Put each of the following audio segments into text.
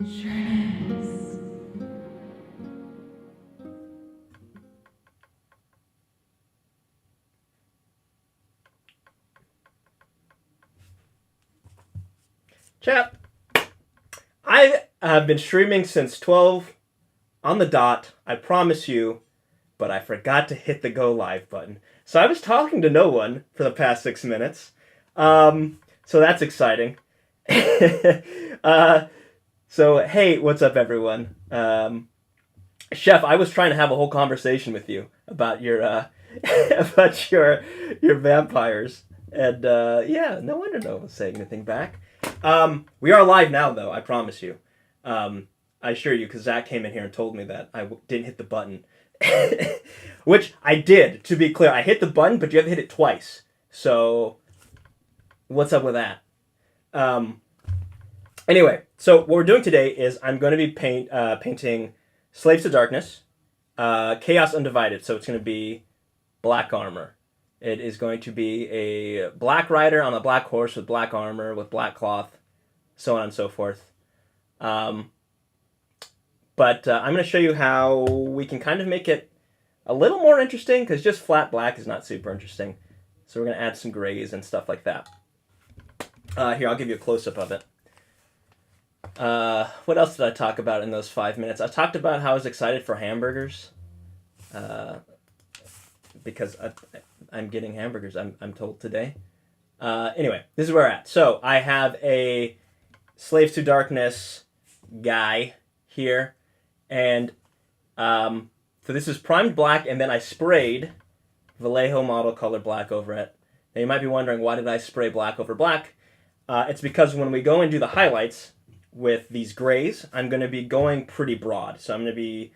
Sure is. Chat, I have been streaming since 12 on the dot, I promise you, but I forgot to hit the go live button. So I was talking to no one for the past 6 minutes. So that's exciting. So, hey, what's up, everyone? Chef, I was trying to have a whole conversation with you about your about your vampires, and yeah, no wonder no one was saying anything back. We are live now, though. I promise you. I assure you, because Zach came in here and told me that didn't hit the button, which I did. To be clear, I hit the button, but you have to hit it twice. So, what's up with that? Anyway, so what we're doing today is I'm going to be painting Slaves to Darkness, Chaos Undivided. So it's going to be black armor. It is going to be a black rider on a black horse with black armor, with black cloth, so on and so forth. But I'm going to show you how we can kind of make it a little more interesting, because just flat black is not super interesting. So we're going to add some grays and stuff like that. Here, I'll give you a close-up of it. What else did I talk about in those 5 minutes? I talked about how I was excited for hamburgers. Because I'm getting hamburgers, I'm told today. Anyway, this is where we're at. So I have a Slaves to Darkness guy here. And so this is primed black, and then I sprayed Vallejo model color black over it. Now you might be wondering, why did I spray black over black? It's because when we go and do the highlights with these grays, I'm going to be going pretty broad. So I'm going to be,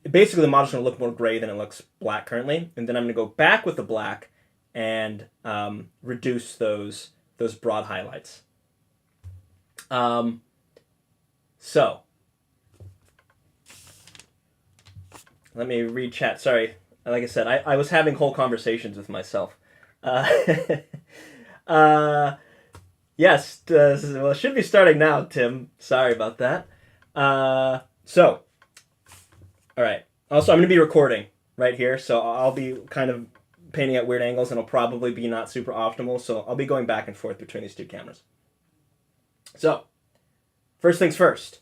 basically the model's going to look more gray than it looks black currently. And then I'm going to go back with the black and reduce those broad highlights. So let me read chat. Sorry. Like I said, I was having whole conversations with myself. Yes, well, it should be starting now, Tim. Sorry about that. So, all right. Also, I'm going to be recording right here, so I'll be kind of painting at weird angles, and it'll probably be not super optimal, so I'll be going back and forth between these two cameras. So, first things first.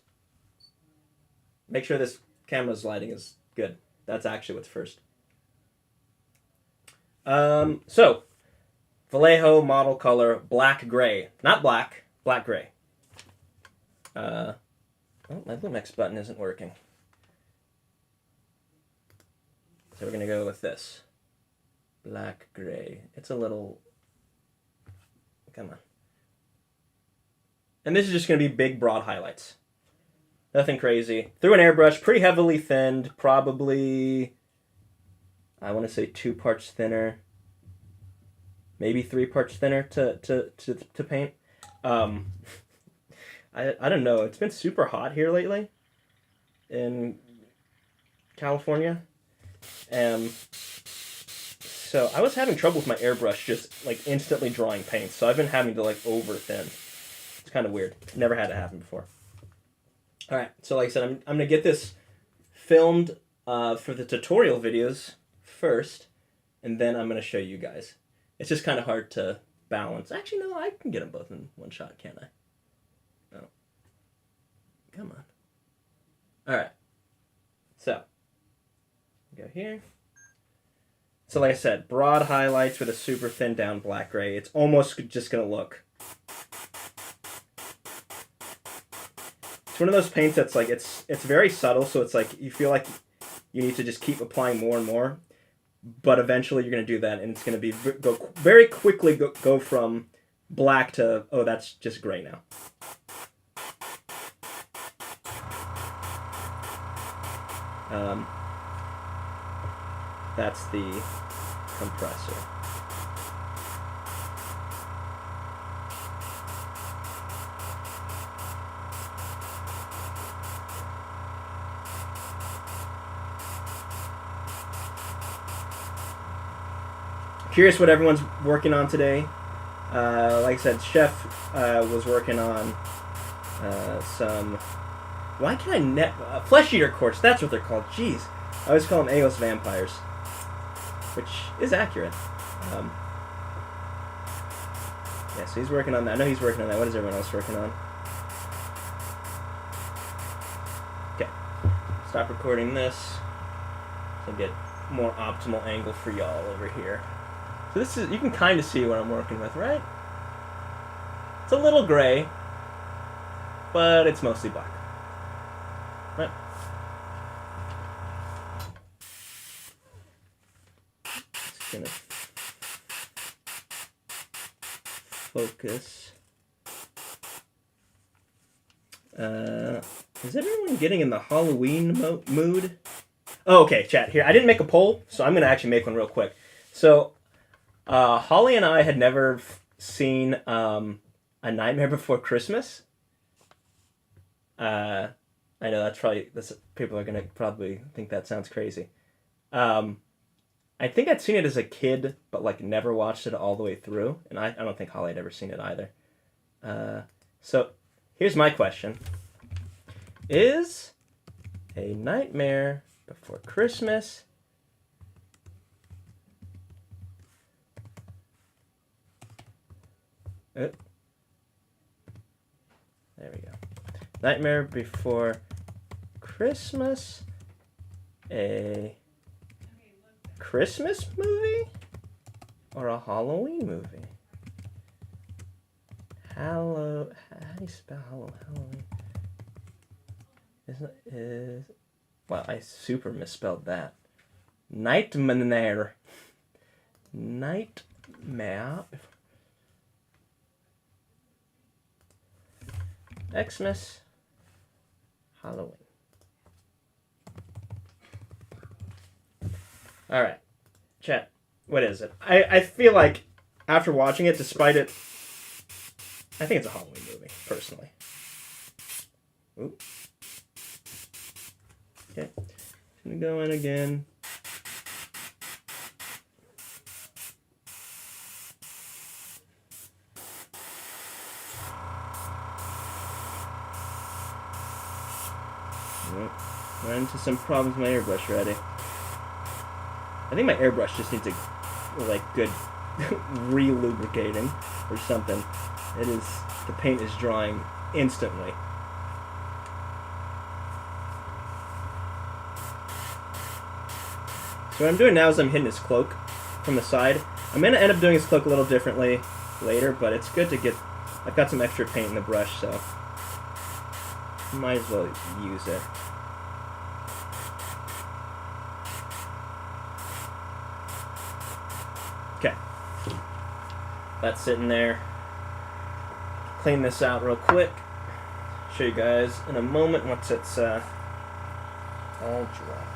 Make sure this camera's lighting is good. That's actually what's first. So, Vallejo model color, black gray. Not black, black gray. Oh, my Lumix button isn't working. So we're going to go with this. Black gray. It's a little... Come on. And this is just going to be big, broad highlights. Nothing crazy. Through an airbrush, pretty heavily thinned. Probably, I want to say 2 parts thinner. Maybe 3 parts thinner to paint. I don't know. It's been super hot here lately in California. So I was having trouble with my airbrush just like instantly drawing paint. So I've been having to like over thin. It's kind of weird. Never had it happen before. All right. So like I said, I'm going to get this filmed for the tutorial videos first, and then I'm going to show you guys. It's just kind of hard to balance. Actually, no, I can get them both in one shot, can't I? No. Come on. All right. So, go here. So like I said, broad highlights with a super thin down black gray. It's almost just going to look. It's one of those paints that's like, it's very subtle, so it's like you feel like you need to just keep applying more and more. But eventually you're going to do that, and it's going to be very quickly go from black to, oh, that's just gray now. That's the compressor. Curious what everyone's working on today. Like I said, Chef was working on some... Why can I net... Flesh Eater Quartz, that's what they're called. Jeez. I always call them Aeos Vampires. Which is accurate. Yeah, so he's working on that. I know he's working on that. What is everyone else working on? Okay. Stop recording this. So get more optimal angle for y'all over here. So this is... You can kind of see what I'm working with, right? It's a little gray. But it's mostly black. Right? Just gonna focus. Is everyone getting in the Halloween mood? Oh, okay, chat here. I didn't make a poll, so I'm gonna actually make one real quick. So, Holly and I had never seen A Nightmare Before Christmas. I know people are gonna probably think that sounds crazy. I think I'd seen it as a kid, but like never watched it all the way through, and I don't think Holly had ever seen it either. So here's my question: is A Nightmare Before Christmas there we go. Nightmare Before Christmas, a Christmas movie or a Halloween movie? How do you spell Halloween? Well, I super misspelled that. Nightmare. Xmas, Halloween. All right, chat. What is it? I feel like after watching it, despite it, I think it's a Halloween movie, personally. Ooh. Okay, gonna go in again. Run into some problems with my airbrush already. I think my airbrush just needs a good re-lubricating or something. The paint is drying instantly. So what I'm doing now is I'm hitting his cloak from the side. I'm going to end up doing his cloak a little differently later, but it's good to get... I've got some extra paint in the brush, so might as well use it. Okay. That's sitting there. Clean this out real quick. Show you guys in a moment once it's all dry.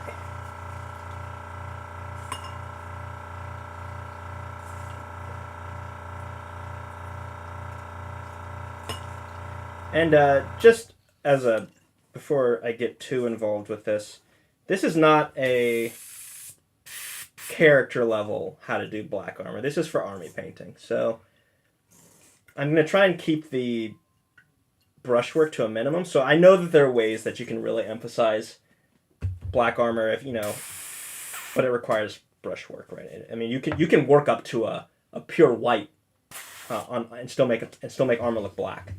And just as before I get too involved with this is not a character level how to do black armor. This is for army painting. So I'm going to try and keep the brushwork to a minimum. So I know that there are ways that you can really emphasize black armor if, but it requires brushwork, right? I mean, you can work up to a pure white and still make armor look black.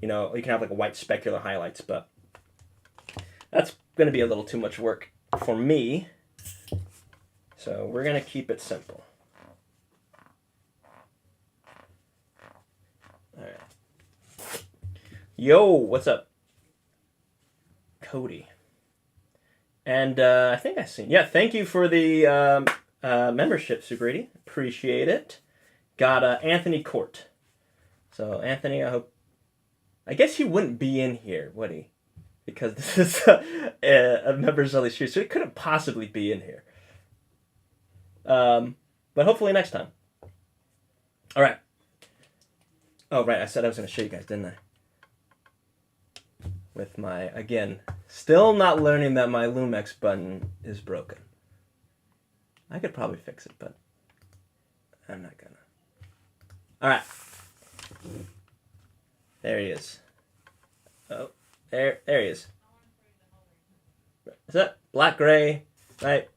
You can have like a white specular highlights, but that's going to be a little too much work for me. So we're going to keep it simple. All right. Yo, what's up? Cody. And I think I've seen... Yeah, thank you for the membership, Sugrady. Appreciate it. Got Anthony Court. So, Anthony, I guess he wouldn't be in here, would he? Because this is a members only stream, so he couldn't possibly be in here. But hopefully next time. All right. Oh, right. I said I was going to show you guys, didn't I? With my, again, still not learning that my Lumex button is broken. I could probably fix it, but I'm not gonna. All right. There he is. Oh, there he is. Is that black gray? Right.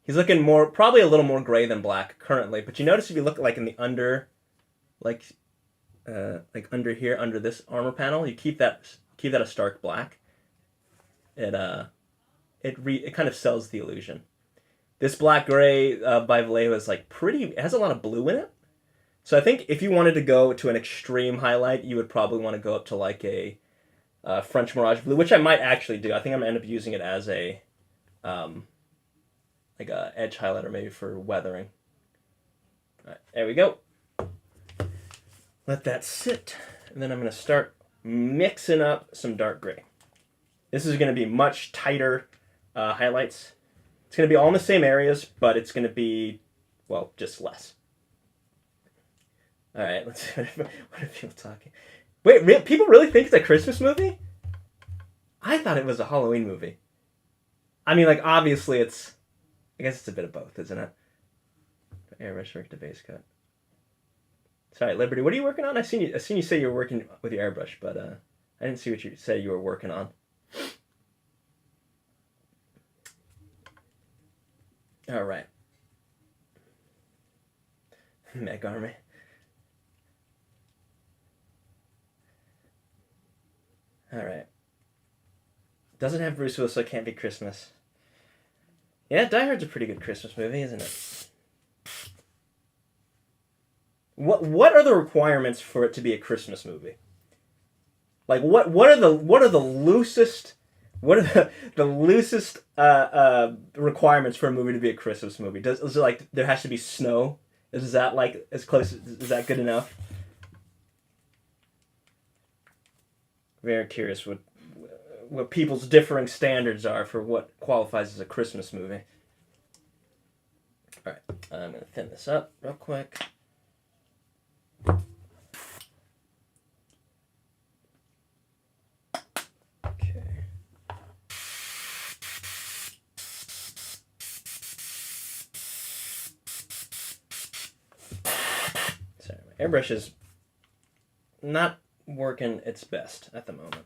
He's looking probably a little more gray than black currently. But you notice if you look like in the under, like under here, under this armor panel, you keep that a stark black. It kind of sells the illusion. This black gray by Vallejo is like pretty. It has a lot of blue in it. So I think if you wanted to go to an extreme highlight, you would probably want to go up to like a French Mirage blue, which I might actually do. I think I'm gonna end up using it as a like a edge highlighter maybe for weathering. All right, there we go. Let that sit, and then I'm gonna start mixing up some dark gray. This is gonna be much tighter highlights. It's gonna be all in the same areas, but it's gonna be, well, just less. All right, let's see. What are people talking? Wait, people really think it's a Christmas movie? I thought it was a Halloween movie. I mean, like, obviously it's... I guess it's a bit of both, isn't it? Airbrush work to base cut. Sorry, Liberty, what are you working on? I seen you say you were working with your airbrush, but I didn't see what you say you were working on. All right. Meg Army. All right. Doesn't have Bruce Willis, so it can't be Christmas. Yeah, Die Hard's a pretty good Christmas movie, isn't it? What are the requirements for it to be a Christmas movie? Like what are the loosest requirements for a movie to be a Christmas movie? Is it like there has to be snow? Is that like as close? Is that good enough? Very curious what people's differing standards are for what qualifies as a Christmas movie. All right, I'm gonna thin this up real quick. Okay. Sorry, my airbrush is not working its best at the moment.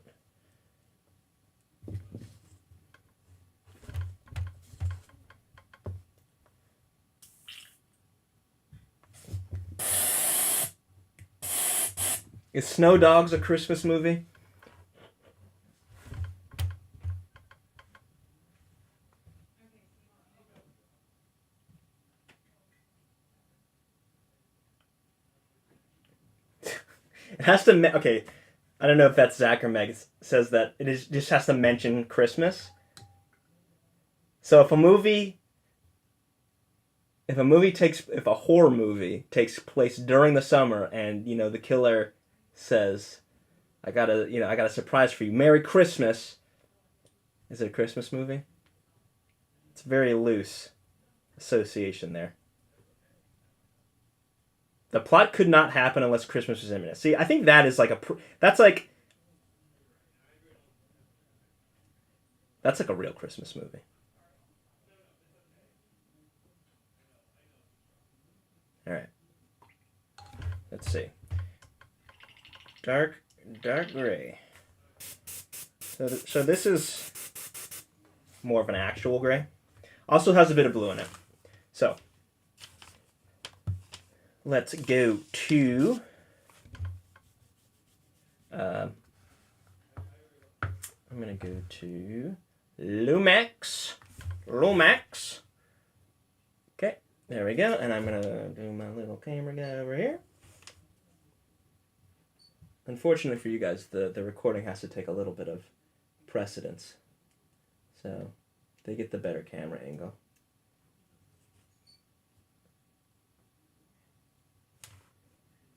Is Snow Dogs a Christmas movie? It has to... Okay, I don't know if that's Zach or Meg. It says that just has to mention Christmas. So if a horror movie takes place during the summer and, the killer says, I got a surprise for you. Merry Christmas. Is it a Christmas movie? It's very loose association there. The plot could not happen unless Christmas was imminent. See, I think that is like that's like a real Christmas movie. All right. Let's see. Dark gray. So this is more of an actual gray. Also has a bit of blue in it. So let's go to I'm gonna go to Lumax. Okay, there we go. And I'm gonna do my little camera guy over here. Unfortunately for you guys, the recording has to take a little bit of precedence. So they get the better camera angle.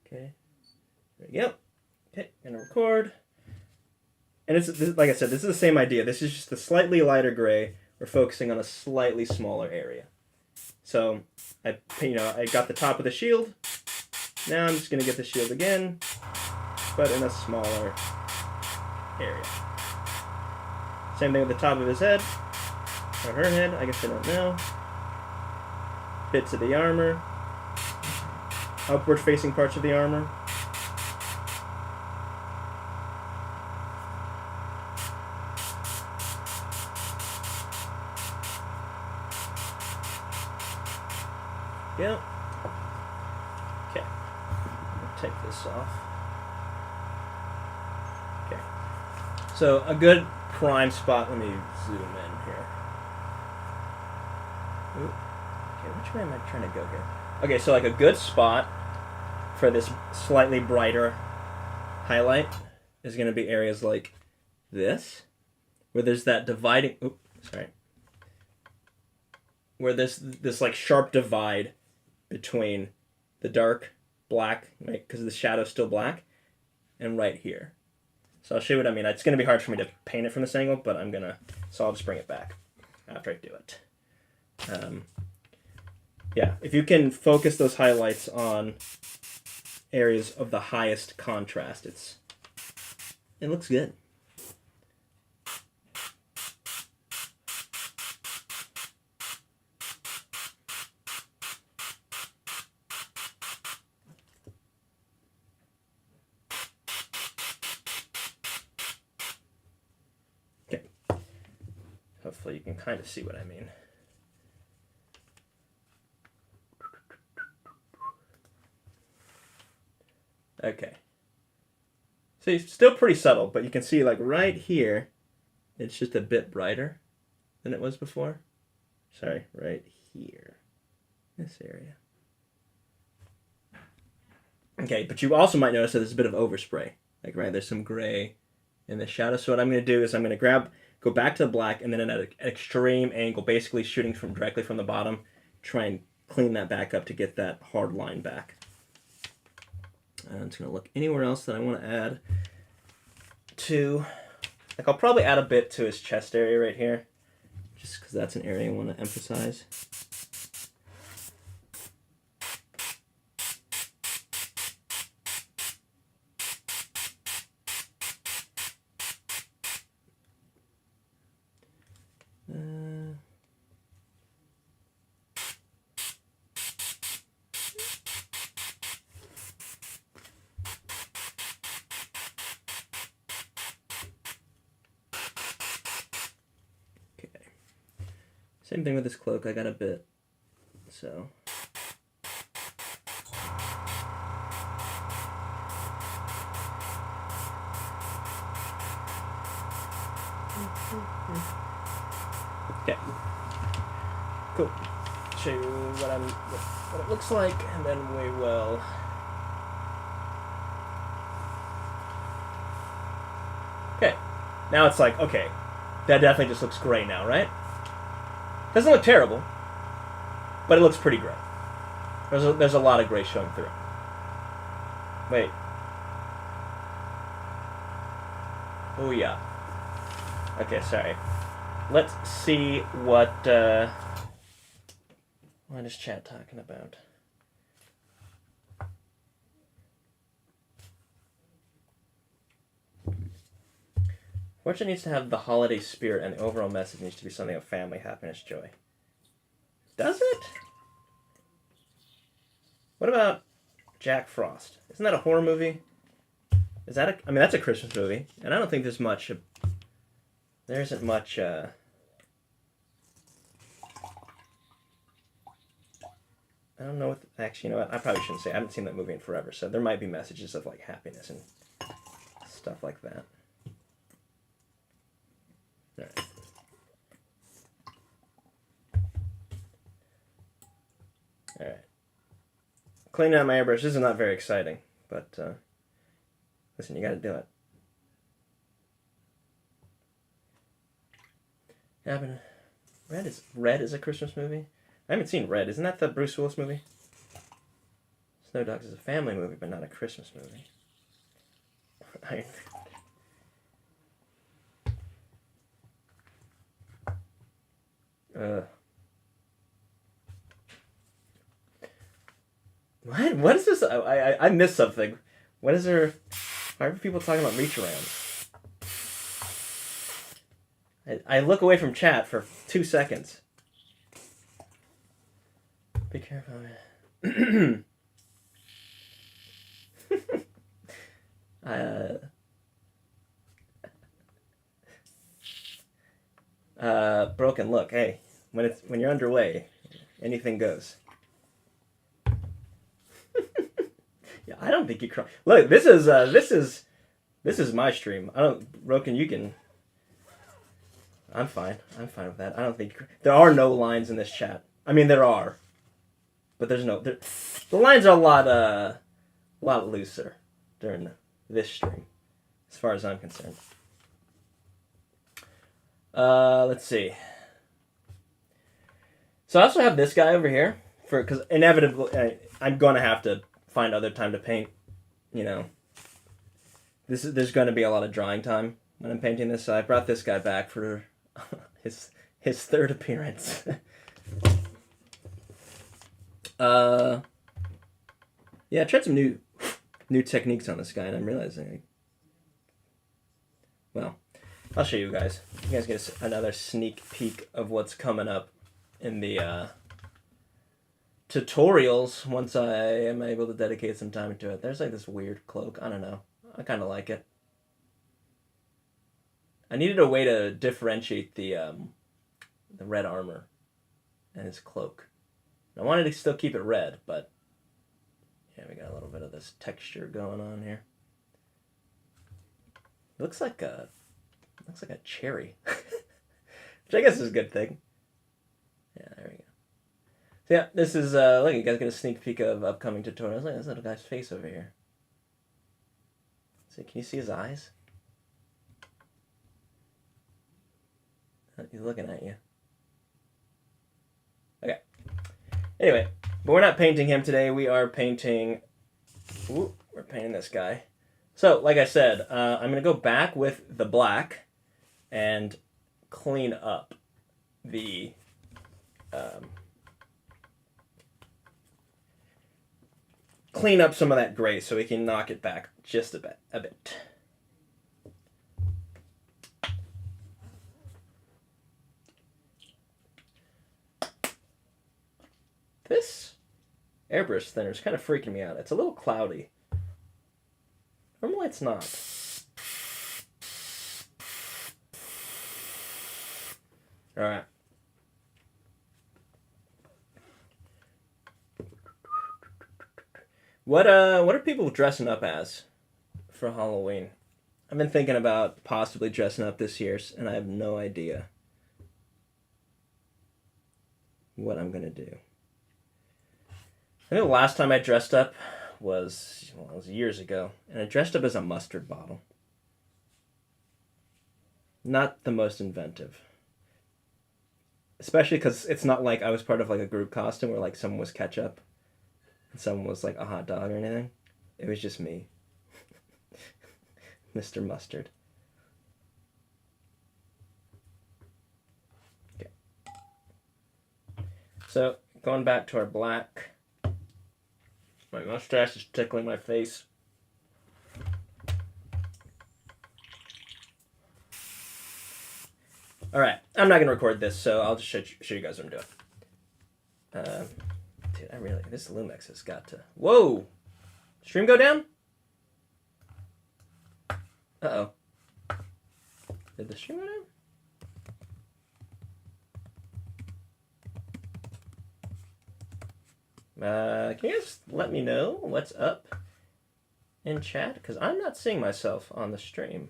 Okay, there we go. Okay, gonna record. And it's like I said, this is the same idea. This is just a slightly lighter gray. We're focusing on a slightly smaller area. So I got the top of the shield. Now I'm just gonna get the shield again, but in a smaller area. Same thing with the top of his head, or her head, I guess I don't know. Bits of the armor, upward facing parts of the armor. go. Okay. Take this off. Okay. So a good prime spot. Let me zoom in here. Ooh. Okay, which way am I trying to go here? Okay, so like a good spot for this slightly brighter highlight is going to be areas like this, where there's that dividing. Oops, sorry. Where there's this like sharp divide between the dark black, right, because the shadow's still black, and right here. So I'll show you what I mean. It's going to be hard for me to paint it from this angle, but so I'll just bring it back after I do it. Yeah, if you can focus those highlights on areas of the highest contrast, it looks good. Okay. Hopefully you can kind of see what I mean. Okay. So it's still pretty subtle, but you can see like right here, it's just a bit brighter than it was before. Sorry, right here. This area. Okay, but you also might notice that there's a bit of overspray. Like, right, there's some gray in the shadow. So what I'm going to do is I'm going to go back to the black, and then at an extreme angle, basically shooting directly from the bottom, try and clean that back up to get that hard line back. I'm just going to look anywhere else that I want to add to. Like, I'll probably add a bit to his chest area right here, just because that's an area I want to emphasize. Same thing with this cloak, I got a bit, so. Okay, cool. Show you what it looks like, and then we will. Okay, now it's like, okay, that definitely just looks gray now, right? Doesn't look terrible, but it looks pretty gray. There's a lot of gray showing through. Wait. Oh yeah. Okay, sorry. Let's see what is chat talking about? Fortune needs to have the holiday spirit, and the overall message needs to be something of family, happiness, joy. Does it? What about Jack Frost? Isn't that a horror movie? Is that I mean, that's a Christmas movie, and I don't think there's much. There isn't much. I don't know what. Actually, you know what? I probably shouldn't say. I haven't seen that movie in forever, so there might be messages of like happiness and stuff like that. All right. All right. Cleaning out my airbrush. This is not very exciting, but listen, you got to do it. Red is a Christmas movie. I haven't seen Red. Isn't that the Bruce Willis movie? Snow Dogs is a family movie, but not a Christmas movie. What? What is this? I missed something. What is there? Why are people talking about reach arounds? I look away from chat for 2 seconds. Be careful. Broken. Look, hey, when you're underway, anything goes. I don't think you cry. Look, this is my stream. I don't, Roken, you can. I'm fine. I'm fine with that. I don't think there are no lines in this chat. I mean, there are, but there's no. The lines are a lot looser during this stream, as far as I'm concerned. Let's see. So I also have this guy over here because inevitably I'm going to have to find other time to paint. You know, there's going to be a lot of drawing time when I'm painting this. So I brought this guy back for his third appearance. Yeah, I tried some new techniques on this guy, and I'm realizing. Well, I'll show you guys. You guys get another sneak peek of what's coming up in the tutorials once I am able to dedicate some time to it. There's like this weird cloak. I don't know. I kind of like it. I needed a way to differentiate the red armor and his cloak. I wanted to still keep it red, but yeah, we got a little bit of this texture going on here. It looks like a cherry, which I guess is a good thing. Yeah, there we go. So yeah, this is look, you guys get a sneak peek of upcoming tutorials. Look at this little guy's face over here. See, can you see his eyes? He's looking at you. Okay. Anyway, but we're not painting him today. We are painting. We're painting this guy. So, like I said, I'm going to go back with the black and clean up the clean up some of that gray so we can knock it back just a bit. This airbrush thinner is kind of freaking me out. It's a little cloudy. Normally it's not. All right. What are people dressing up as for Halloween? I've been thinking about possibly dressing up this year, and I have no idea what I'm gonna do. I think the last time I dressed up was years ago, and I dressed up as a mustard bottle. Not the most inventive. Especially because it's not like I was part of like a group costume where like someone was ketchup and someone was like a hot dog or anything. It was just me. Mr. Mustard. Okay. So, going back to our black. My mustache is tickling my face. Alright, I'm not going to record this, so I'll just show you guys what I'm doing. Dude, this Lumex has got to... Whoa! Stream go down? Uh-oh. Did the stream go down? Can you guys let me know what's up in chat? Because I'm not seeing myself on the stream.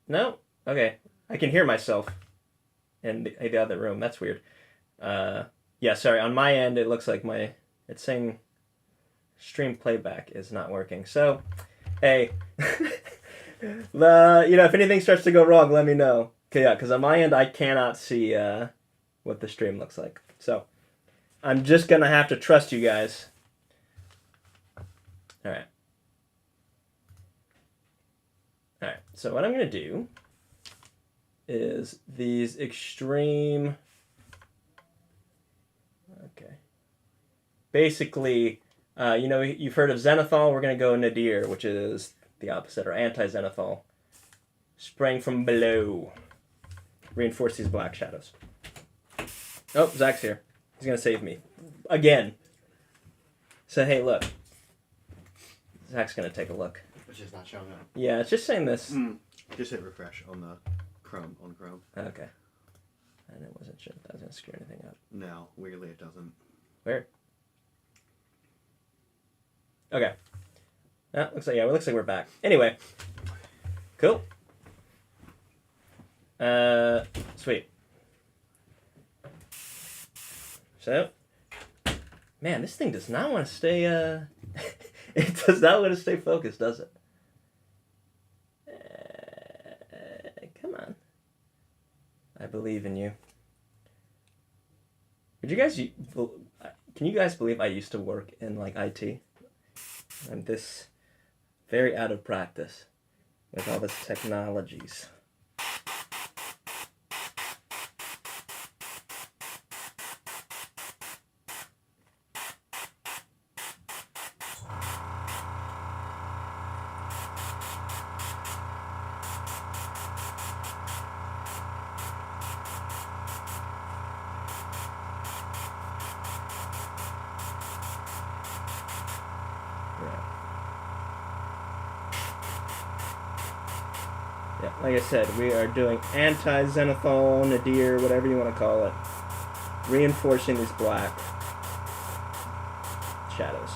No? Okay. I can hear myself in the other room. That's weird. Yeah, sorry. On my end, it looks like it's saying stream playback is not working. So, hey. If anything starts to go wrong, let me know. Okay, yeah, because on my end, I cannot see what the stream looks like. So, I'm just going to have to trust you guys. Alright. Alright, so what I'm going to do is these extreme... Okay. Basically, you've heard of zenithal. We're going to go nadir, which is the opposite, or anti-zenithal. Spraying from below. Reinforce these black shadows. Oh, Zach's here. He's going to save me. Again. So, hey, look. Zach's going to take a look. It's just not showing up. Yeah, it's just saying this. Just hit refresh on the Chrome. Okay. And it wasn't sure if that was going to screw anything up. No, weirdly it doesn't. Where? Okay. Looks like we're back. Anyway. Cool. Sweet. So, man, this thing does not want to stay, it does not want to stay focused, does it? Come on. I believe in you. Can you guys believe I used to work in, like, IT? I'm this very out of practice with all this technologies. Yeah, like I said, we are doing anti-zenithal, nadir, whatever you want to call it. Reinforcing these black shadows.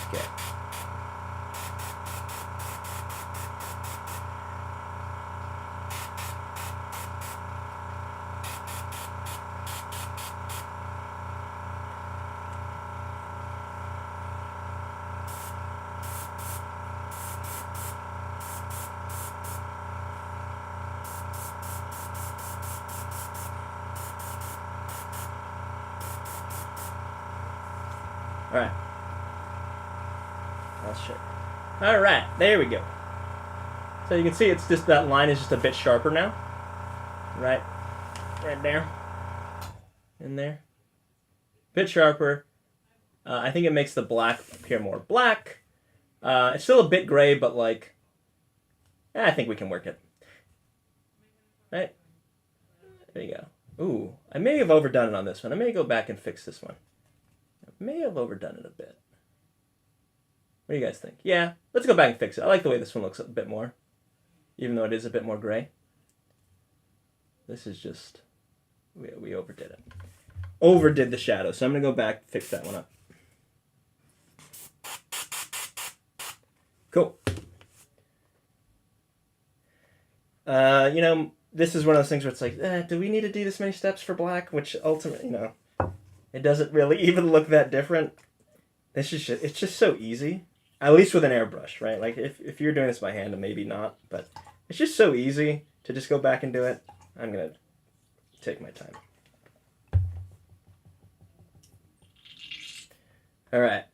Okay. Alright. I'll show you. Alright, there we go. So you can see it's just, that line is just a bit sharper now. Right there. In there. Bit sharper. I think it makes the black appear more black. It's still a bit gray, but like, I think we can work it. Right? There you go. Ooh, I may have overdone it on this one. I may go back and fix this one. May have overdone it a bit. What do you guys think? Yeah, let's go back and fix it. I like the way this one looks a bit more, even though it is a bit more gray. This is just, we overdid it. Overdid the shadow, so I'm going to go back and fix that one up. Cool. You know, this is one of those things where it's like, do we need to do this many steps for black? Which ultimately, you know, it doesn't really even look that different. It's just so easy. At least with an airbrush, right? Like, if you're doing this by hand, maybe not. But it's just so easy to just go back and do it. I'm going to take my time. All right.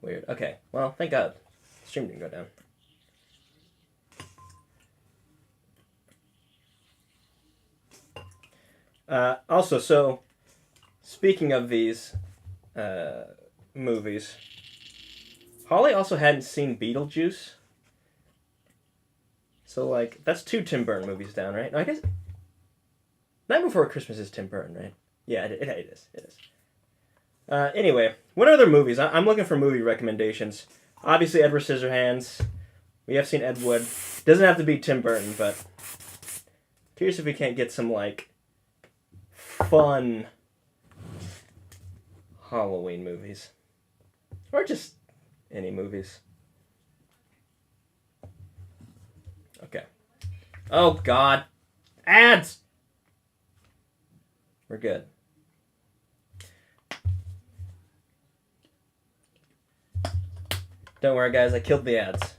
Weird. Okay. Well, thank God. The stream didn't go down. Also, so speaking of these movies, Holly also hadn't seen Beetlejuice. So, like, that's 2 Tim Burton movies down, right? No, I guess Night Before Christmas is Tim Burton, right? Yeah, it is. It is. Anyway, what other movies? I'm looking for movie recommendations. Obviously, Edward Scissorhands. We have seen Ed Wood. Doesn't have to be Tim Burton, but curious if we can't get some, like, fun Halloween movies. Or just any movies. Okay. Oh, God. Ads! We're good. Don't worry, guys. I killed the ads.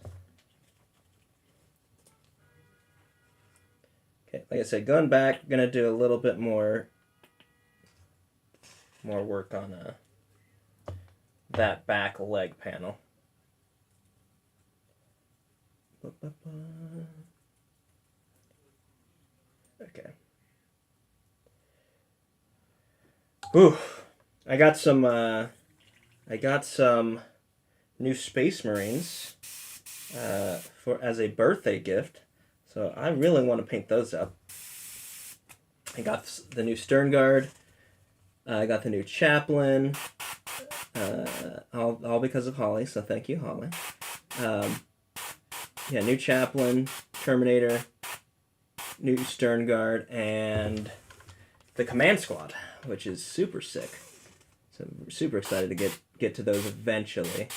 Okay, like I said, going back, gonna do a little bit more work on that back leg panel. Okay. Ooh, I got some new Space Marines as a birthday gift. So I really want to paint those up. I got the new Stern Guard. I got the new Chaplain. All because of Holly, so thank you, Holly. Yeah, new Chaplain, Terminator, new stern guard, and the command squad, which is super sick. So I'm super excited to get to those eventually.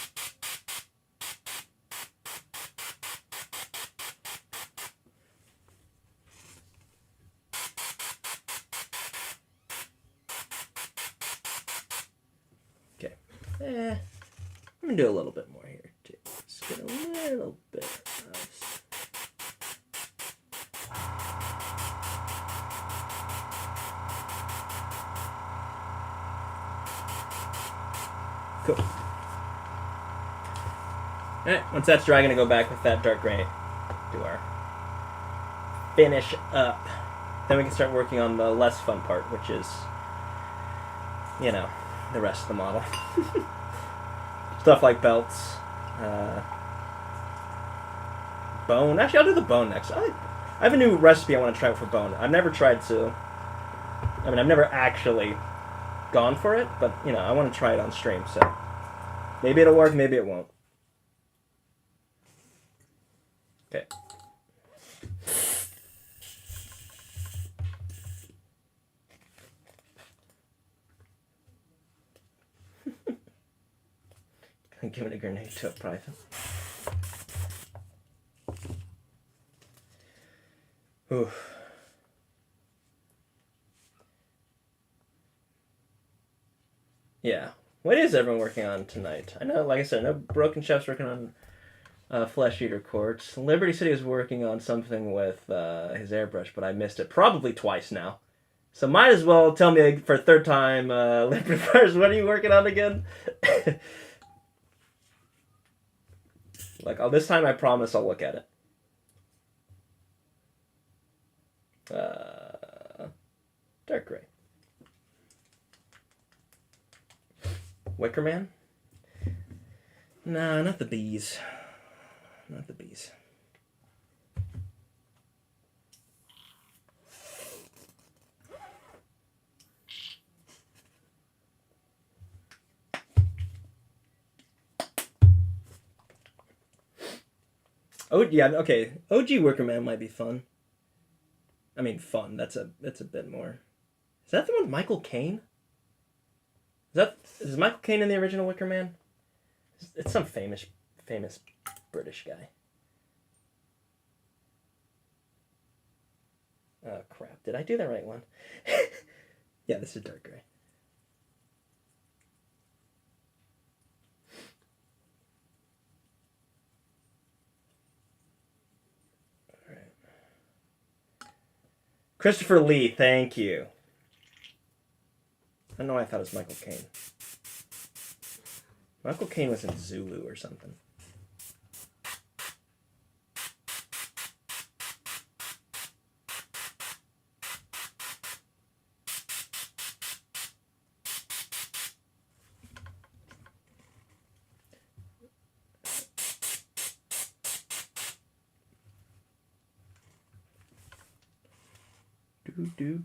Okay. I'm gonna do a little bit more here too. Just get a little bit of. Cool. Alright, once that's dry, I'm going to go back with that dark gray to our finish up. Then we can start working on the less fun part, which is, you know, the rest of the model. Stuff like belts, bone. Actually, I'll do the bone next. I have a new recipe I want to try for bone. I've never tried to... I've never actually gone for it, but, you know, I want to try it on stream, so maybe it'll work, maybe it won't. Okay. I'm giving a grenade to a private. Oof. Yeah. What is everyone working on tonight? I know, like I said, I know Broken Chef's working on Flesh Eater Quartz. Liberty City is working on something with his airbrush, but I missed it probably twice now. So might as well tell me for a third time, Liberty Fires, what are you working on again? Like, this time I promise I'll look at it. Dark gray. Wicker Man? Nah, not the bees. Not the bees. Oh yeah, okay. OG Wicker Man might be fun. I mean, fun. That's a bit more. Is that the one with Michael Caine? Is Michael Caine in the original Wicker Man? It's some famous British guy. Oh crap! Did I do the right one? Yeah, this is dark gray. All right. Christopher Lee, thank you. I don't know why I thought it was Michael Caine. Michael Caine was in Zulu or something.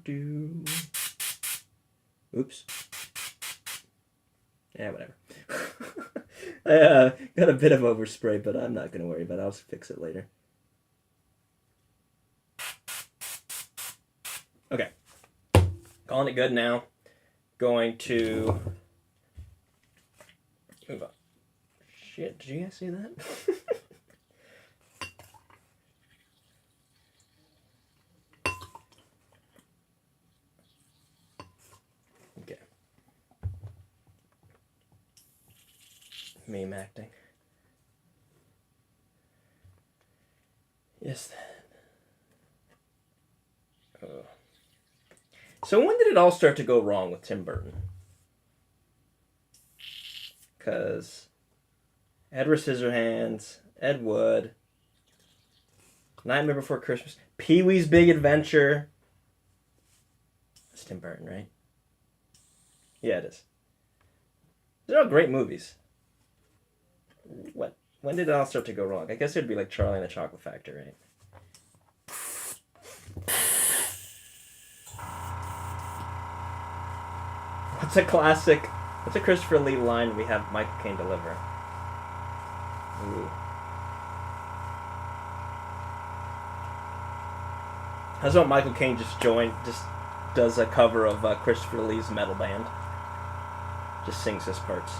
Do. Oops. Yeah, whatever. I got a bit of overspray, but I'm not going to worry about it. I'll fix it later. Okay. Calling it good now. Going to move on. Shit, did you guys see that? Okay. Meme acting. Yes. Oh. So when did it all start to go wrong with Tim Burton? Because Edward Scissorhands, Ed Wood, Nightmare Before Christmas, Pee-wee's Big Adventure. That's Tim Burton, right? Yeah, it is. They're all great movies. What? When did it all start to go wrong? I guess it'd be like Charlie and the Chocolate Factory, right? What's a classic? What's a Christopher Lee line we have Michael Caine deliver? Ooh. That's what Michael Caine just does a cover of Christopher Lee's metal band. Just sings his parts.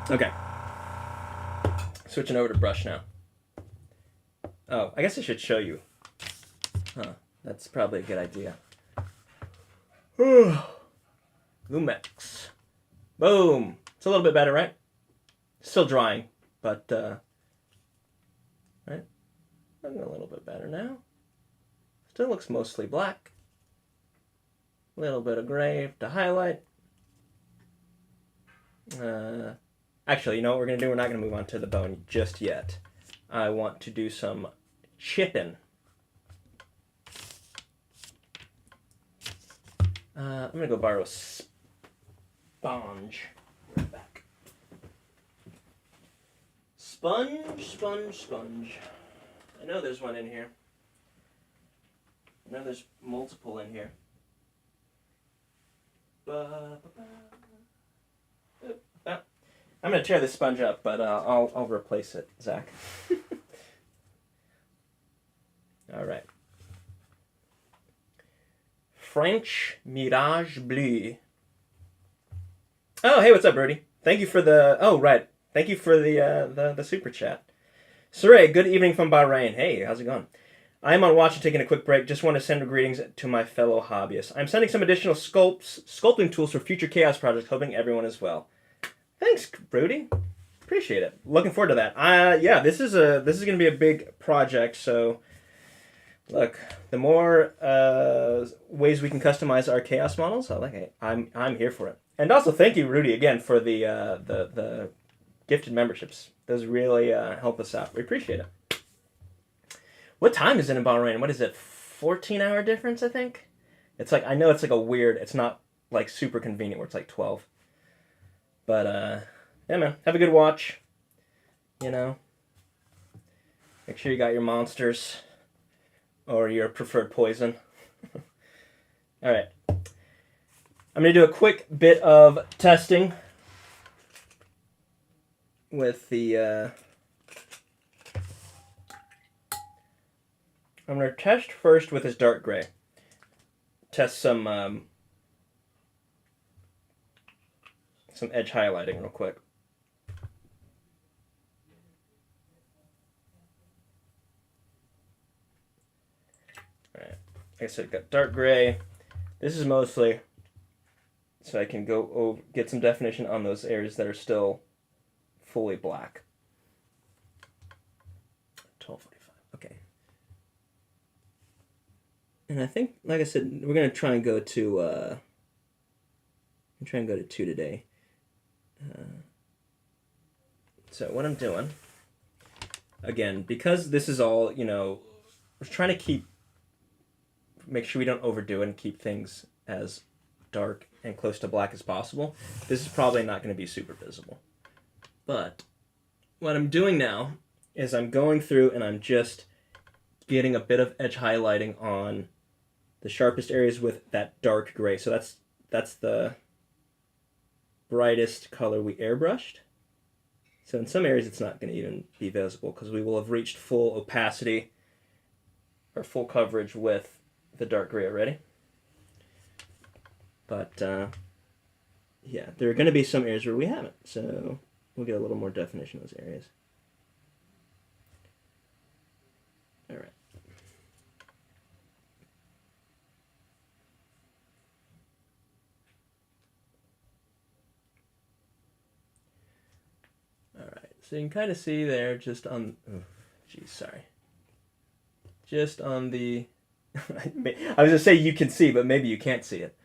Okay. Switching over to brush now. Oh, I guess I should show you. Huh. That's probably a good idea. Lumex. Boom. It's a little bit better, right? Still drying, but, right? Looking a little bit better now. Still looks mostly black. A little bit of gray to highlight. Actually, you know what we're going to do? We're not going to move on to the bone just yet. I want to do some chipping. I'm going to go borrow a sponge. Right back. Sponge. I know there's one in here. I know there's multiple in here. I'm going to tear this sponge up, but I'll replace it, Zach. All right. French Mirage Bleu. Oh, hey, what's up, Rudy? Thank you for the... Oh, right. Thank you for the super chat. Cire, good evening from Bahrain. Hey, how's it going? I am on watch and taking a quick break. Just want to send greetings to my fellow hobbyists. I'm sending some additional sculpting tools for future Chaos projects, hoping everyone is well. Thanks, Rudy. Appreciate it. Looking forward to that. Yeah, this is going to be a big project. So, look, the more ways we can customize our Chaos models, I like it. I'm here for it. And also, thank you, Rudy, again for the gifted memberships. Those really help us out. We appreciate it. What time is it in Bahrain? What is it? 14-hour difference, I think. It's like, I know it's like a weird. It's not like super convenient where it's like 12. But, yeah, man, have a good watch, you know. Make sure you got your monsters or your preferred poison. All right. I'm going to do a quick bit of testing with the, I'm going to test first with this dark gray. Test some edge highlighting real quick. Alright, like I said, got dark gray. This is mostly so I can go over, get some definition on those areas that are still fully black. 1245, okay. And I think, like I said, we're going to try and go to 2 today. So what I'm doing, again, because this is all, you know, we're trying to make sure we don't overdo it and keep things as dark and close to black as possible. This is probably not going to be super visible. But what I'm doing now is I'm going through and I'm just getting a bit of edge highlighting on the sharpest areas with that dark gray. So that's the brightest color we airbrushed. So in some areas it's not going to even be visible because we will have reached full opacity or full coverage with the dark gray already. But yeah, there are going to be some areas where we haven't. So we'll get a little more definition in those areas. All right. So you can kind of see there just on, just on the, I was going to say you can see, but maybe you can't see it.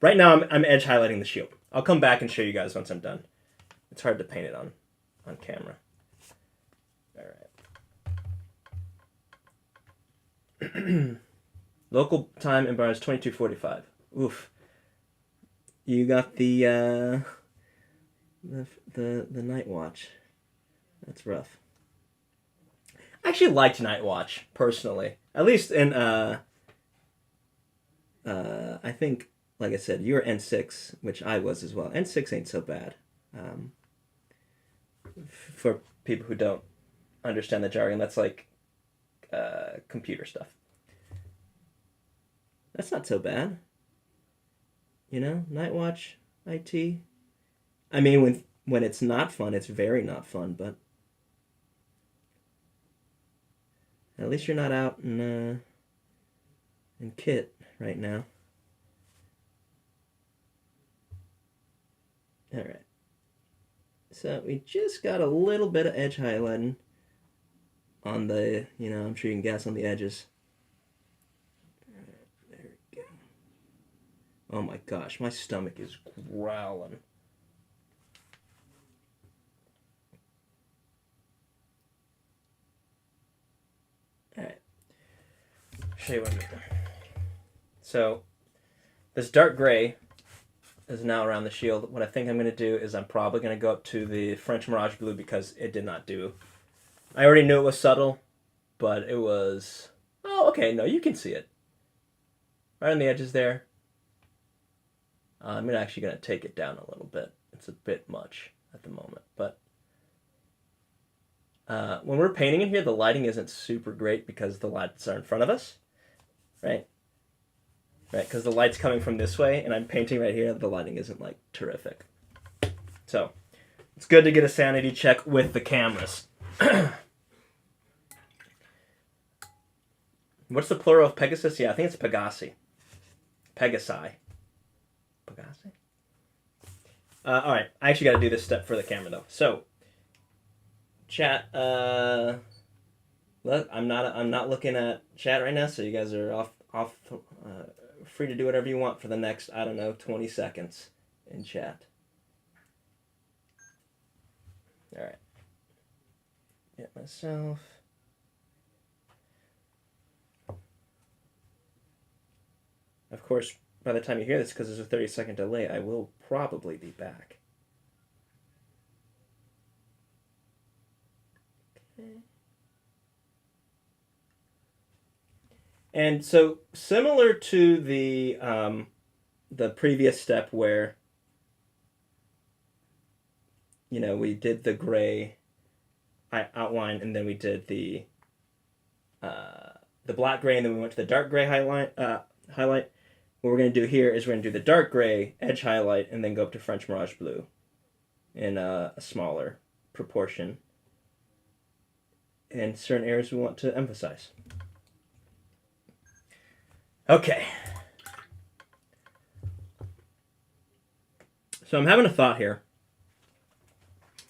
Right now I'm edge highlighting the shield. I'll come back and show you guys once I'm done. It's hard to paint it on camera. All right. Local time in bar is 22:45. Oof. You got the night watch. That's rough. I actually liked Night Watch, personally. At least in I think, like I said, you're N6, which I was as well. N6 ain't so bad. For people who don't understand the jargon, that's like computer stuff. That's not so bad. You know, Night Watch, IT. I mean, when it's not fun, it's very not fun, but at least you're not out in kit right now. All right. So we just got a little bit of edge highlighting on the, I'm sure you can guess, on the edges. There we go. Oh my gosh, my stomach is growling. All right. Show you what I mean. So this dark gray is now around the shield. What I think I'm going to do is I'm probably going to go up to the French Mirage Blue because it did not do. I already knew it was subtle, but it was... Oh, okay, no, you can see it. Right on the edges there. I'm actually going to take it down a little bit. It's a bit much at the moment, but... when we're painting in here, the lighting isn't super great because the lights are in front of us, right? Right, because the light's coming from this way, and I'm painting right here, the lighting isn't, like, terrific. So, it's good to get a sanity check with the cameras. What's the plural of Pegasus? Yeah, I think it's Pegasi. Pegasi. Pegasi? Alright, I actually got to do this step for the camera, though. So, chat, look, I'm not looking at chat right now, so you guys are off free to do whatever you want for the next, 20 seconds in chat. All right. Get myself. Of course, by the time you hear this, because there's a 30-second delay, I will probably be back. Okay. And so, similar to the previous step where, we did the gray outline, and then we did the black gray, and then we went to the dark gray highlight. What we're going to do here is we're going to do the dark gray edge highlight, and then go up to French Mirage Blue in a smaller proportion in certain areas we want to emphasize. Okay. So I'm having a thought here.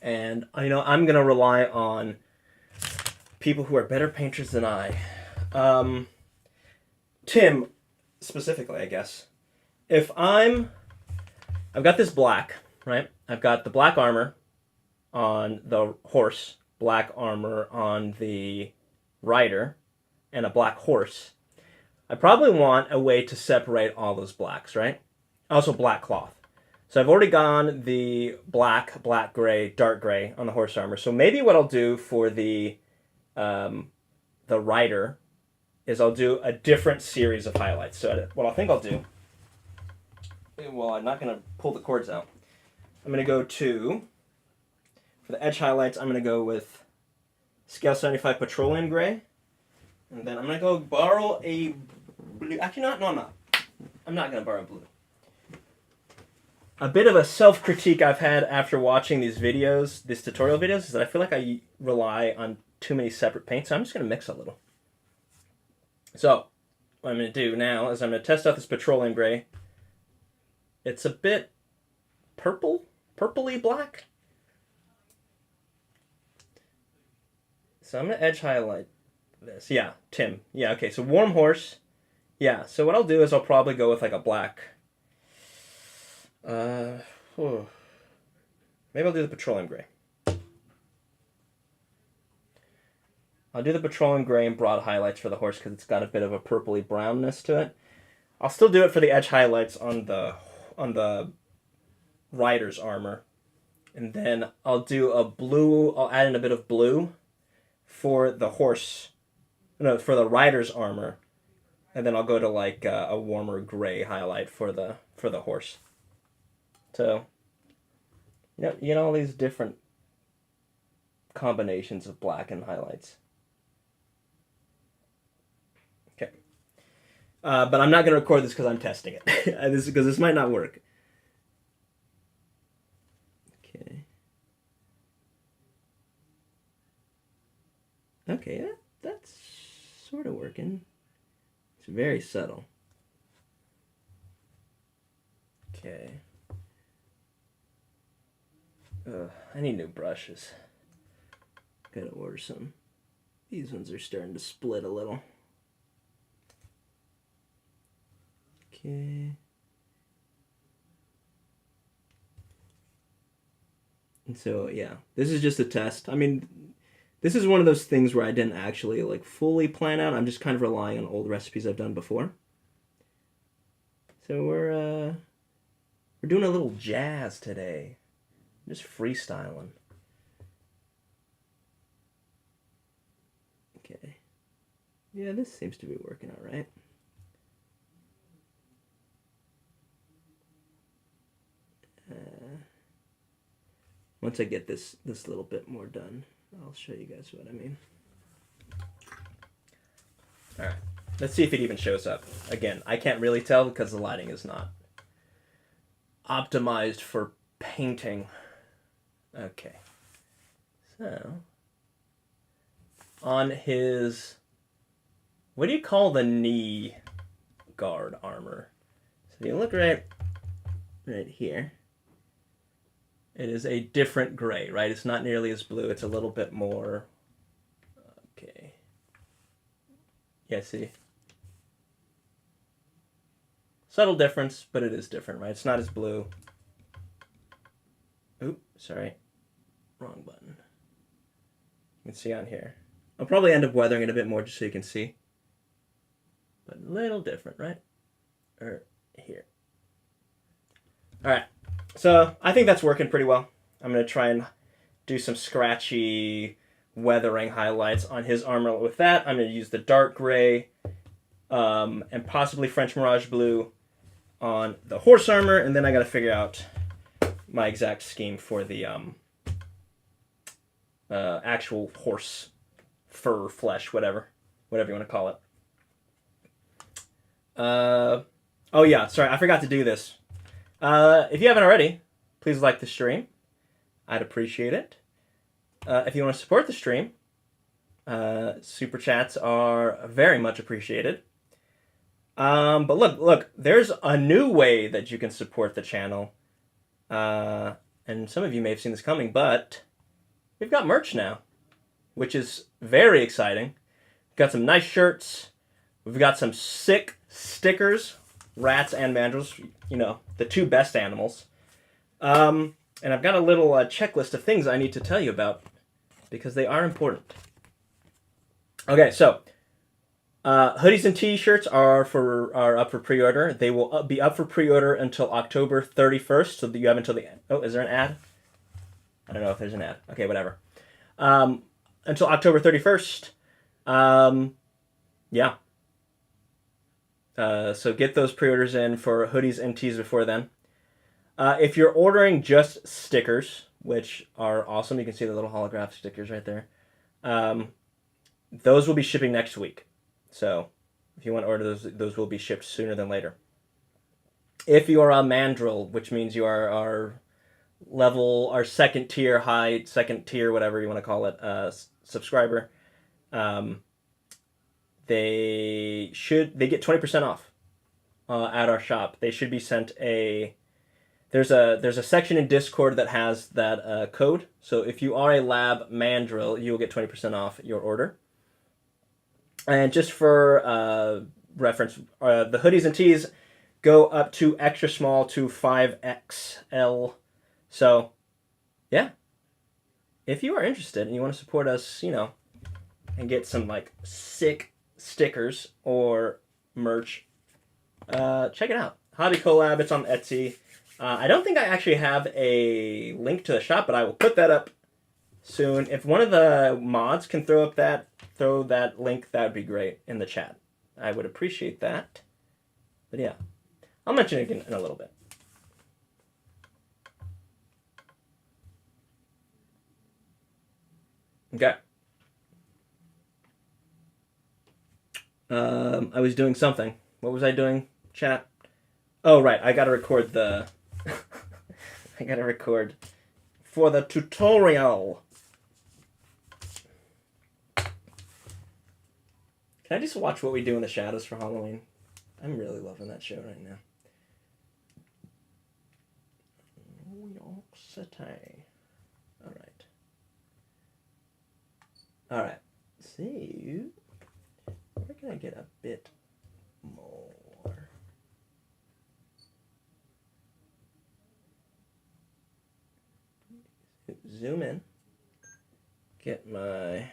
And, I'm going to rely on people who are better painters than I. Tim, specifically, I guess. If I've got this black, right? I've got the black armor on the horse, black armor on the rider, and a black horse. I probably want a way to separate all those blacks, right? Also black cloth. So I've already gone the black, gray, dark gray on the horse armor. So maybe what I'll do for the rider is I'll do a different series of highlights. So what I think I'll do, well, I'm not going to pull the cords out. I'm going to go for the edge highlights, I'm going to go with Scale 75 Petroleum Gray. And then I'm going to go borrow a blue. Actually, no, I'm not. I'm not going to borrow blue. A bit of a self-critique I've had after watching these tutorial videos, is that I feel like I rely on too many separate paints, so I'm just going to mix a little. So, what I'm going to do now is I'm going to test out this Petroleum Gray. It's a bit purpley black. So I'm going to edge highlight this. Yeah, Tim. Yeah, okay, so warm horse. Yeah, so what I'll do is I'll probably go with like a black. Maybe I'll do the Petroleum Gray. I'll do the Petroleum Gray and broad highlights for the horse because it's got a bit of a purpley brownness to it. I'll still do it for the edge highlights on the rider's armor. And then I'll do a blue, I'll add in a bit of blue for the rider's armor And then I'll go to like a warmer gray highlight for the horse. So, you get all these different combinations of black and highlights. Okay. But I'm not going to record this because I'm testing it. Because this might not work. Okay. Okay, that's sort of working. It's very subtle. Okay. I need new brushes. Gotta order some. These ones are starting to split a little. Okay. And so, yeah, this is just a test. I mean, this is one of those things where I didn't actually like fully plan out. I'm just kind of relying on old recipes I've done before. So we're doing a little jazz today. Just freestyling. Okay. Yeah, this seems to be working all right. Once I get this little bit more done, I'll show you guys what I mean. All right. Let's see if it even shows up. Again, I can't really tell because the lighting is not optimized for painting. Okay. So, on his, what do you call the knee guard armor? So if you look right here, it is a different gray, right? It's not nearly as blue. It's a little bit more, okay. Yeah, see? Subtle difference, but it is different, right? It's not as blue. Oop, sorry. Wrong button. You can see on here. I'll probably end up weathering it a bit more just so you can see. But a little different, right? Or here. Alright. So, I think that's working pretty well. I'm going to try and do some scratchy weathering highlights on his armor. With that, I'm going to use the dark gray and possibly French Mirage blue on the horse armor, and then I got to figure out my exact scheme for the actual horse fur, flesh, whatever you want to call it. Oh yeah, sorry, I forgot to do this. If you haven't already, please like the stream. I'd appreciate it. If you want to support the stream, super chats are very much appreciated. But look, there's a new way that you can support the channel. And some of you may have seen this coming, but we've got merch now, which is very exciting. We've got some nice shirts. We've got some sick stickers, rats and mandrills, you know, the two best animals. And I've got a little checklist of things I need to tell you about because they are important. Okay, so hoodies and t-shirts are up for pre-order. They will be up for pre-order until October 31st, so that you have until the end. Oh, is there an ad? I don't know if there's an ad. Okay, whatever. Until October 31st. Yeah. So get those pre-orders in for hoodies and tees before then. If you're ordering just stickers, which are awesome, you can see the little holographic stickers right there. Those will be shipping next week. So if you want to order those will be shipped sooner than later. If you are a mandrill, which means you are our second tier, whatever you want to call it, subscriber, they get 20% off at our shop. They should be sent there's a section in Discord that has that code. So if you are a lab mandrill, you will get 20% off your order. And just for reference, the hoodies and tees go up to extra small to 5XL. So, yeah. If you are interested and you want to support us, and get some like sick stickers or merch, check it out. Hobby Collab, it's on Etsy. I don't think I actually have a link to the shop, but I will put that up soon. If one of the mods can throw that link, that would be great in the chat. I would appreciate that. But yeah, I'll mention it again in a little bit. Okay. I was doing something. What was I doing, chat? Oh, right. I gotta record the... I gotta record for the tutorial. Can I just watch What We Do in the Shadows for Halloween? I'm really loving that show right now. New York City. Alright. Alright. See, where can I get a bit more? Zoom in. Get my...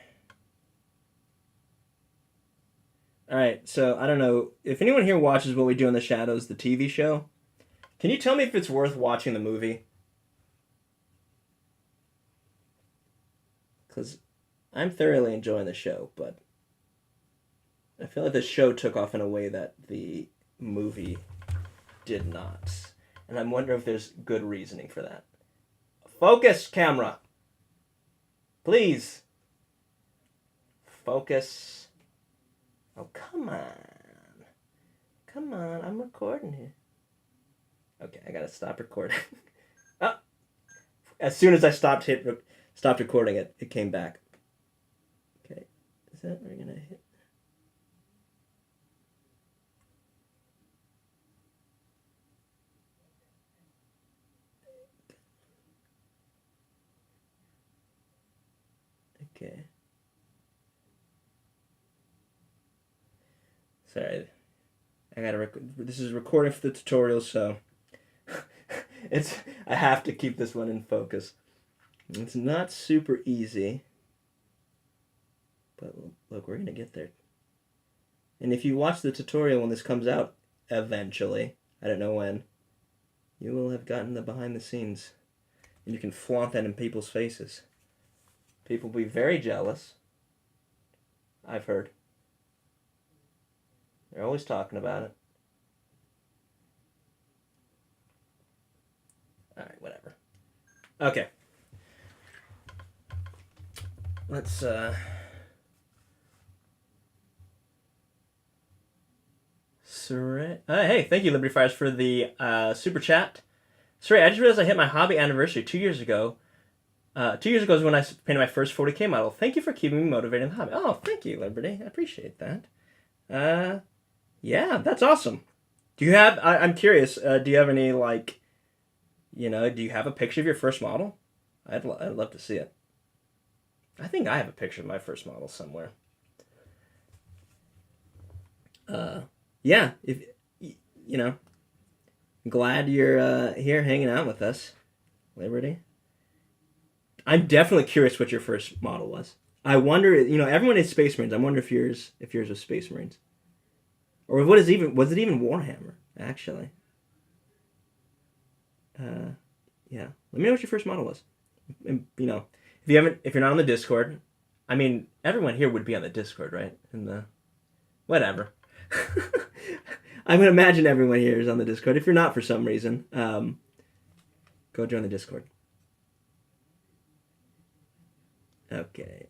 Alright, so I don't know. If anyone here watches What We Do in the Shadows, the TV show, can you tell me if it's worth watching the movie? Because I'm thoroughly enjoying the show, but I feel like the show took off in a way that the movie did not. And I'm wondering if there's good reasoning for that. Focus, camera! Please! Focus. Oh, come on. Come on, I'm recording here. Okay, I gotta stop recording. Oh! As soon as I stopped recording it, it came back. Okay, is that where we're gonna hit? Okay. Sorry. I gotta this is recording for the tutorial, so I have to keep this one in focus. It's not super easy, but look, we're gonna get there. And if you watch the tutorial when this comes out, eventually, I don't know when, you will have gotten the behind the scenes, and you can flaunt that in people's faces. People will be very jealous. I've heard. They're always talking about it. Alright, whatever. Okay. Let's, Cire. Hey, thank you, Liberty Fires, for the super chat. Cire, I just realized I hit my hobby anniversary 2 years ago. 2 years ago is when I painted my first 40K model. Thank you for keeping me motivated in the hobby. Oh, thank you, Liberty. I appreciate that. Yeah, that's awesome. Do you have, I'm curious, do you have any, like, do you have a picture of your first model? I'd love to see it. I think I have a picture of my first model somewhere. Yeah, if, glad you're here hanging out with us, Liberty. I'm definitely curious what your first model was. I wonder, everyone is Space Marines. I wonder if yours was Space Marines. Or was it even Warhammer, actually? Yeah. Let me know what your first model was. And, if you're not on the Discord, I mean, everyone here would be on the Discord, right? Whatever. I'm going to imagine everyone here is on the Discord. If you're not for some reason, go join the Discord. Okay.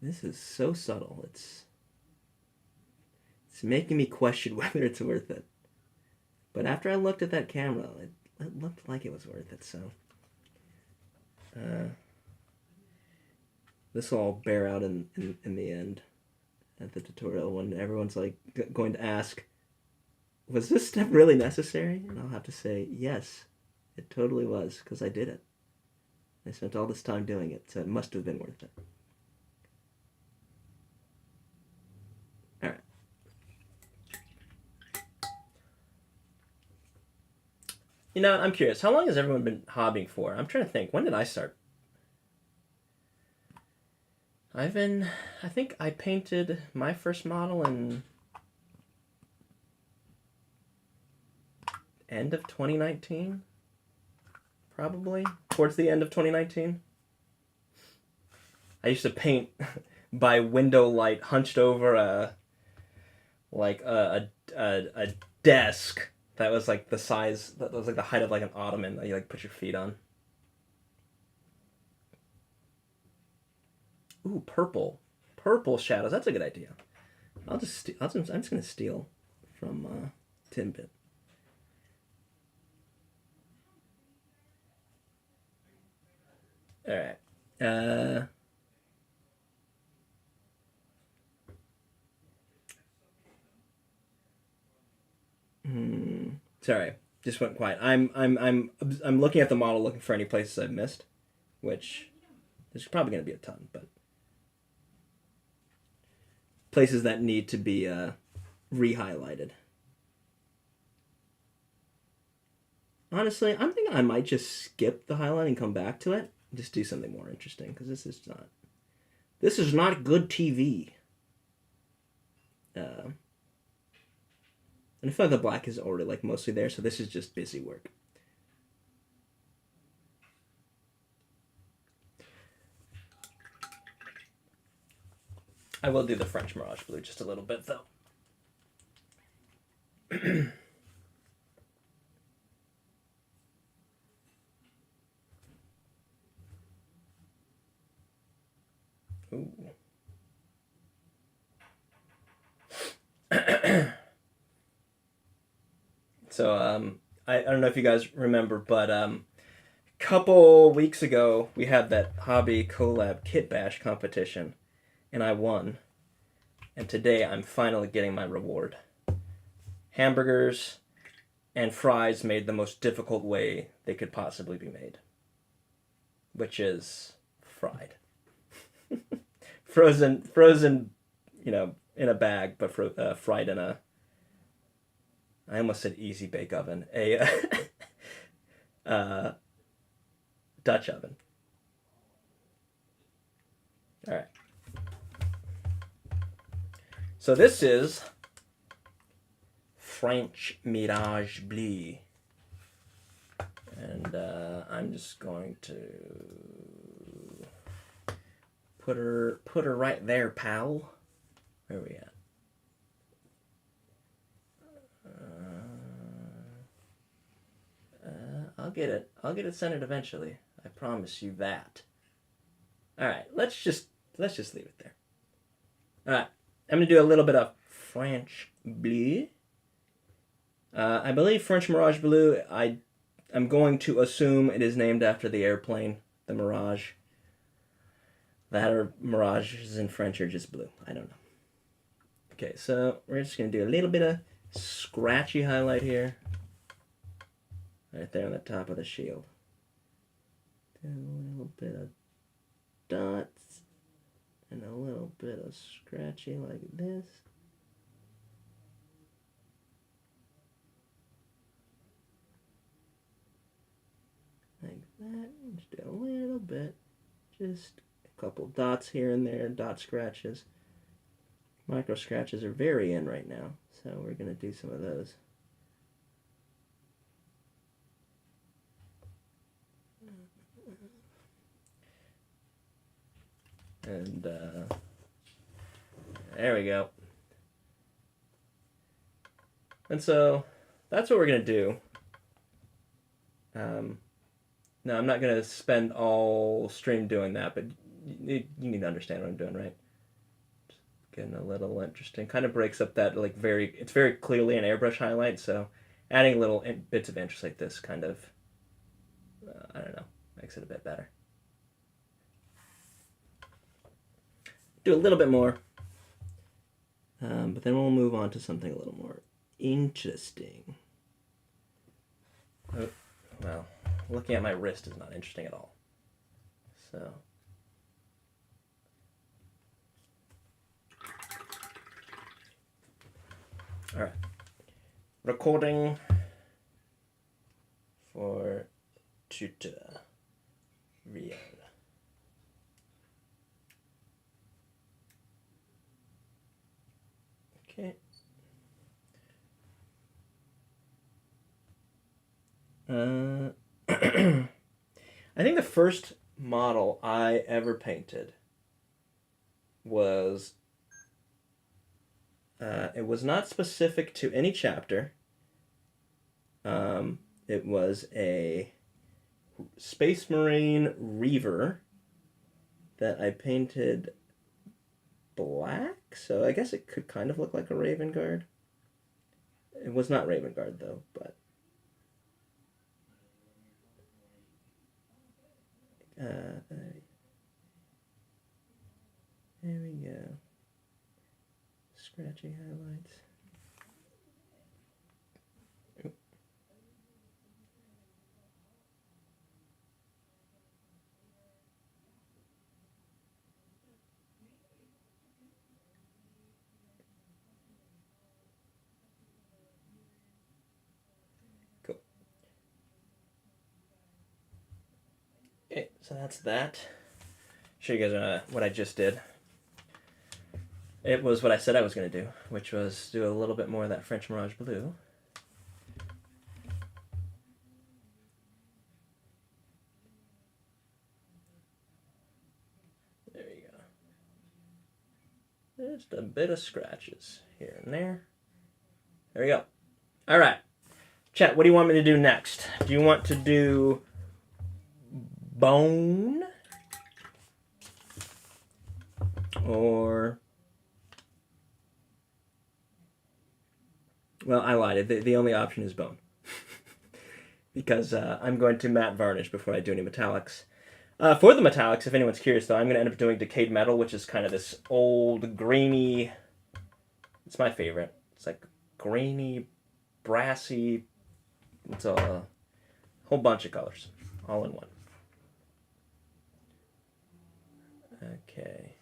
This is so subtle. It's making me question whether it's worth it. But after I looked at that camera, it looked like it was worth it, so... this will all bear out in the end at the tutorial when everyone's like going to ask, was this step really necessary? And I'll have to say, yes, it totally was, because I did it. I spent all this time doing it, so it must have been worth it. Alright. I'm curious, how long has everyone been hobbying for? I'm trying to think, when did I start? I think I painted my first model in end of 2019, probably. towards the end of 2019. I used to paint by window light, hunched over a desk that was like the size, that was like the height of like an ottoman that you like put your feet on. Ooh, purple shadows. That's a good idea. I'm just gonna steal from Timbit. All right. Sorry, just went quiet. I'm looking at the model, looking for any places I've missed, which there's probably gonna be a ton, but places that need to be re-highlighted. Honestly, I'm thinking I might just skip the highlight and come back to it. Just do something more interesting, because this is not good TV. And I feel like the black is already like mostly there, so this is just busy work. I will do the French Mirage Blue just a little bit, though. Ooh. So, I don't know if you guys remember, but couple weeks ago, we had that hobby collab kit bash competition, and I won. And today, I'm finally getting my reward. Hamburgers and fries made the most difficult way they could possibly be made, which is fried. frozen, you know, in a bag, but fried in a, I almost said easy bake oven, a Dutch oven. All right. So this is French Mirage Bleu. And I'm just going to put her right there, pal. Where are we at? I'll get it centered eventually. I promise you that. All right, let's just leave it there. All right, I'm gonna do a little bit of French Bleu. I believe French Mirage Bleu. I'm going to assume it is named after the airplane, the Mirage. That or Mirages in French are just blue. I don't know. Okay, so we're just gonna do a little bit of scratchy highlight here. Right there on the top of the shield. Do a little bit of dots. And a little bit of scratchy like this. Like that. Just do a little bit. Just a couple dots here and there. Dot scratches. Micro scratches are very in right now. So we're going to do some of those. And there we go. And so that's what we're going to do. Now, I'm not going to spend all stream doing that, but you need to understand what I'm doing, right? Just getting a little interesting. Kind of breaks up that, like, it's very clearly an airbrush highlight, so adding little bits of interest like this kind of, I don't know, makes it a bit better. Do a little bit more, but then we'll move on to something a little more interesting. Oh, well, looking at my wrist is not interesting at all. So, all right, recording for tutorial. Okay. I think the first model I ever painted was... it was not specific to any chapter. It was a Space Marine Reaver that I painted black, so I guess it could kind of look like a Raven Guard. It was not Raven Guard though, but there we go. Scratchy highlights. Okay, so that's that. Show you guys what I just did. It was what I said I was going to do, which was do a little bit more of that French Mirage blue. There you go. Just a bit of scratches here and there. There we go. All right. Chat, what do you want me to do next? Do you want to do bone? Or... Well, I lied. The only option is bone. Because I'm going to matte varnish before I do any metallics. For the metallics, if anyone's curious, though, I'm going to end up doing decayed metal, which is kind of this old, grainy... It's my favorite. It's like grainy, brassy... It's a whole bunch of colors, all in one. Okay.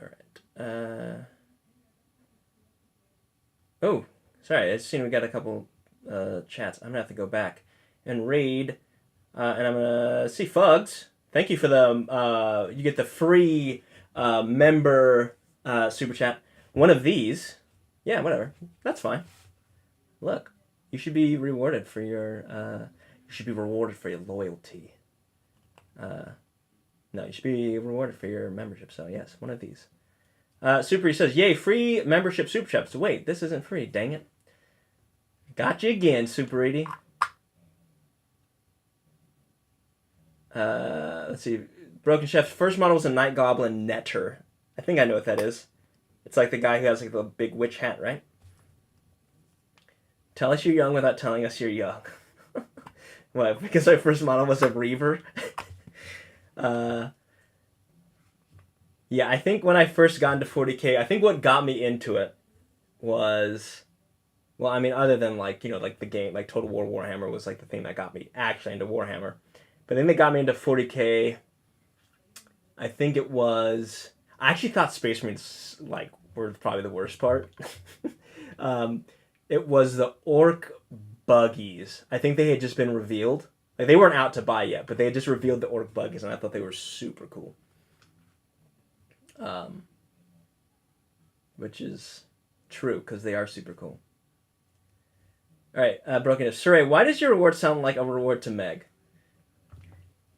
All right. Oh, sorry. I just seen we got a couple chats. I'm gonna have to go back and read, and I'm gonna see Fugs. Thank you for the you get the free member super chat. One of these, yeah, whatever. That's fine. Look, you should be rewarded for your loyalty. No, you should be rewarded for your membership. So yes, one of these. Super says, "Yay, free membership super chats." Wait, this isn't free. Dang it! Got you again, Super 80. Let's see. Broken Chef's first model was a Night Goblin Netter. I think I know what that is. It's like the guy who has like the big witch hat, right? Tell us you're young without telling us you're young. What? Because my first model was a Reaver? Yeah, I think when I first got into 40K, I think what got me into it was... Well, I mean, other than like, you know, like the game, like Total War Warhammer was like the thing that got me actually into Warhammer. But the thing that got me into 40K, I think it was... I actually thought Space Marines like were probably the worst part. It was the Orc buggies. I think they had just been revealed. Like they weren't out to buy yet, but they had just revealed the Orc buggies, and I thought they were super cool. Which is true because they are super cool. All right, Broken. Cire, why does your reward sound like a reward to Meg?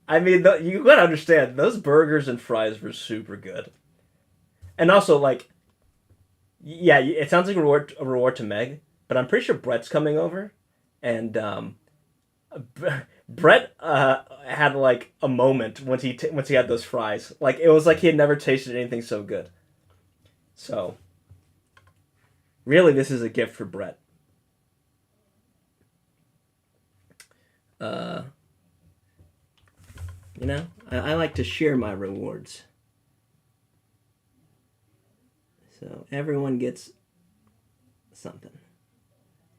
I mean, you gotta understand those burgers and fries were super good. And also, like, yeah, it sounds like a reward to Meg, but I'm pretty sure Brett's coming over, and Brett had like a moment once he had those fries. Like it was like he had never tasted anything so good. So, really, this is a gift for Brett. You know, I like to share my rewards. So everyone gets something.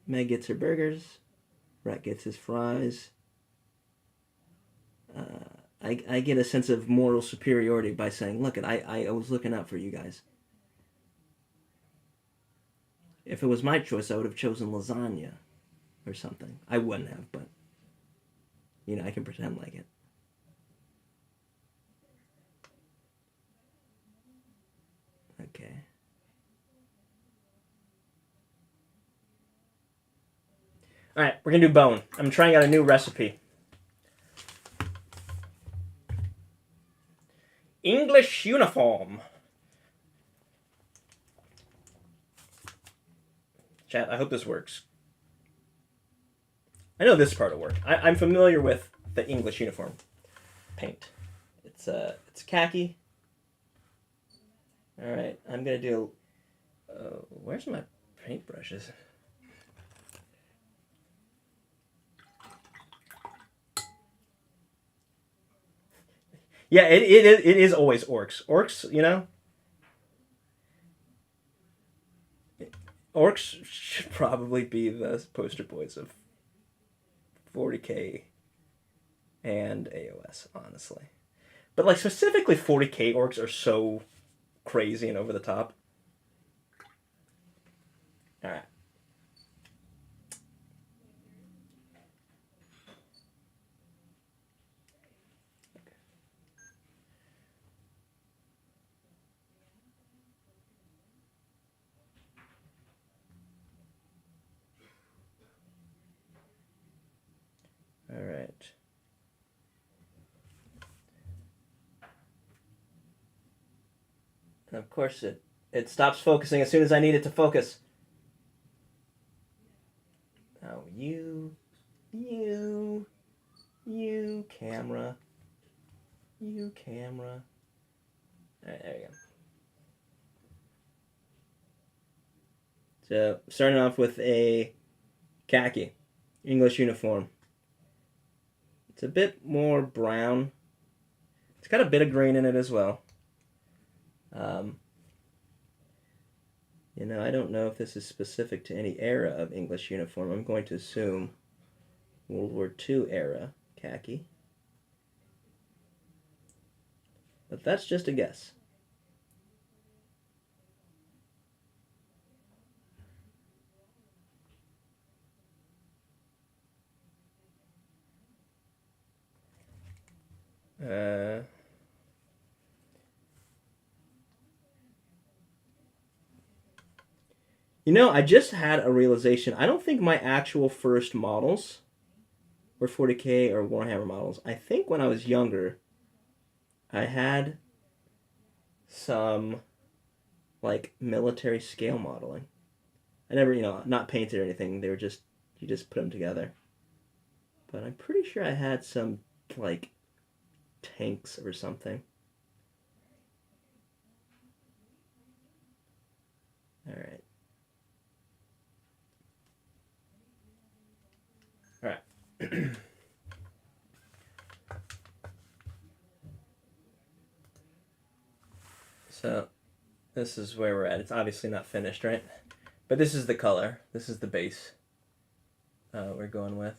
Meg gets her burgers. Brett gets his fries. I get a sense of moral superiority by saying, look, I was looking out for you guys. If it was my choice, I would have chosen lasagna or something. I wouldn't have, but, you know, I can pretend like it. Okay. All right, we're gonna do bone. I'm trying out a new recipe. English uniform. Chat, I hope this works. I know this part will work. I'm familiar with the English uniform paint. It's khaki. All right, I'm gonna do. Where's my paintbrushes? Yeah, it is always orcs. Orcs, you know. Orcs should probably be the poster boys of 40K and AOS, honestly. But like specifically 40K orcs are so crazy and over the top. All right. All right. And of course it stops focusing as soon as I need it to focus. Oh, you camera. You camera. All right, there you go. So, starting off with a khaki English uniform. It's a bit more brown. It's got a bit of green in it as well. You know, I don't know if this is specific to any era of English uniform. I'm going to assume World War II era khaki. But that's just a guess. You know, I just had a realization. I don't think my actual first models were 40K or Warhammer models. I think when I was younger, I had some like military scale modeling. I never, not painted or anything. They were just, you just put them together. But I'm pretty sure I had some like tanks or something. All right. All right. So this is where we're at. It's obviously not finished, right? But this is the color. This is the base we're going with.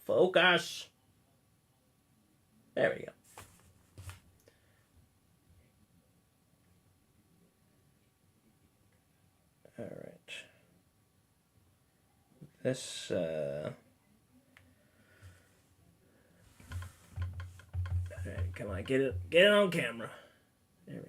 Focus. There we go. All right. This, all right, come on, get it on camera. There we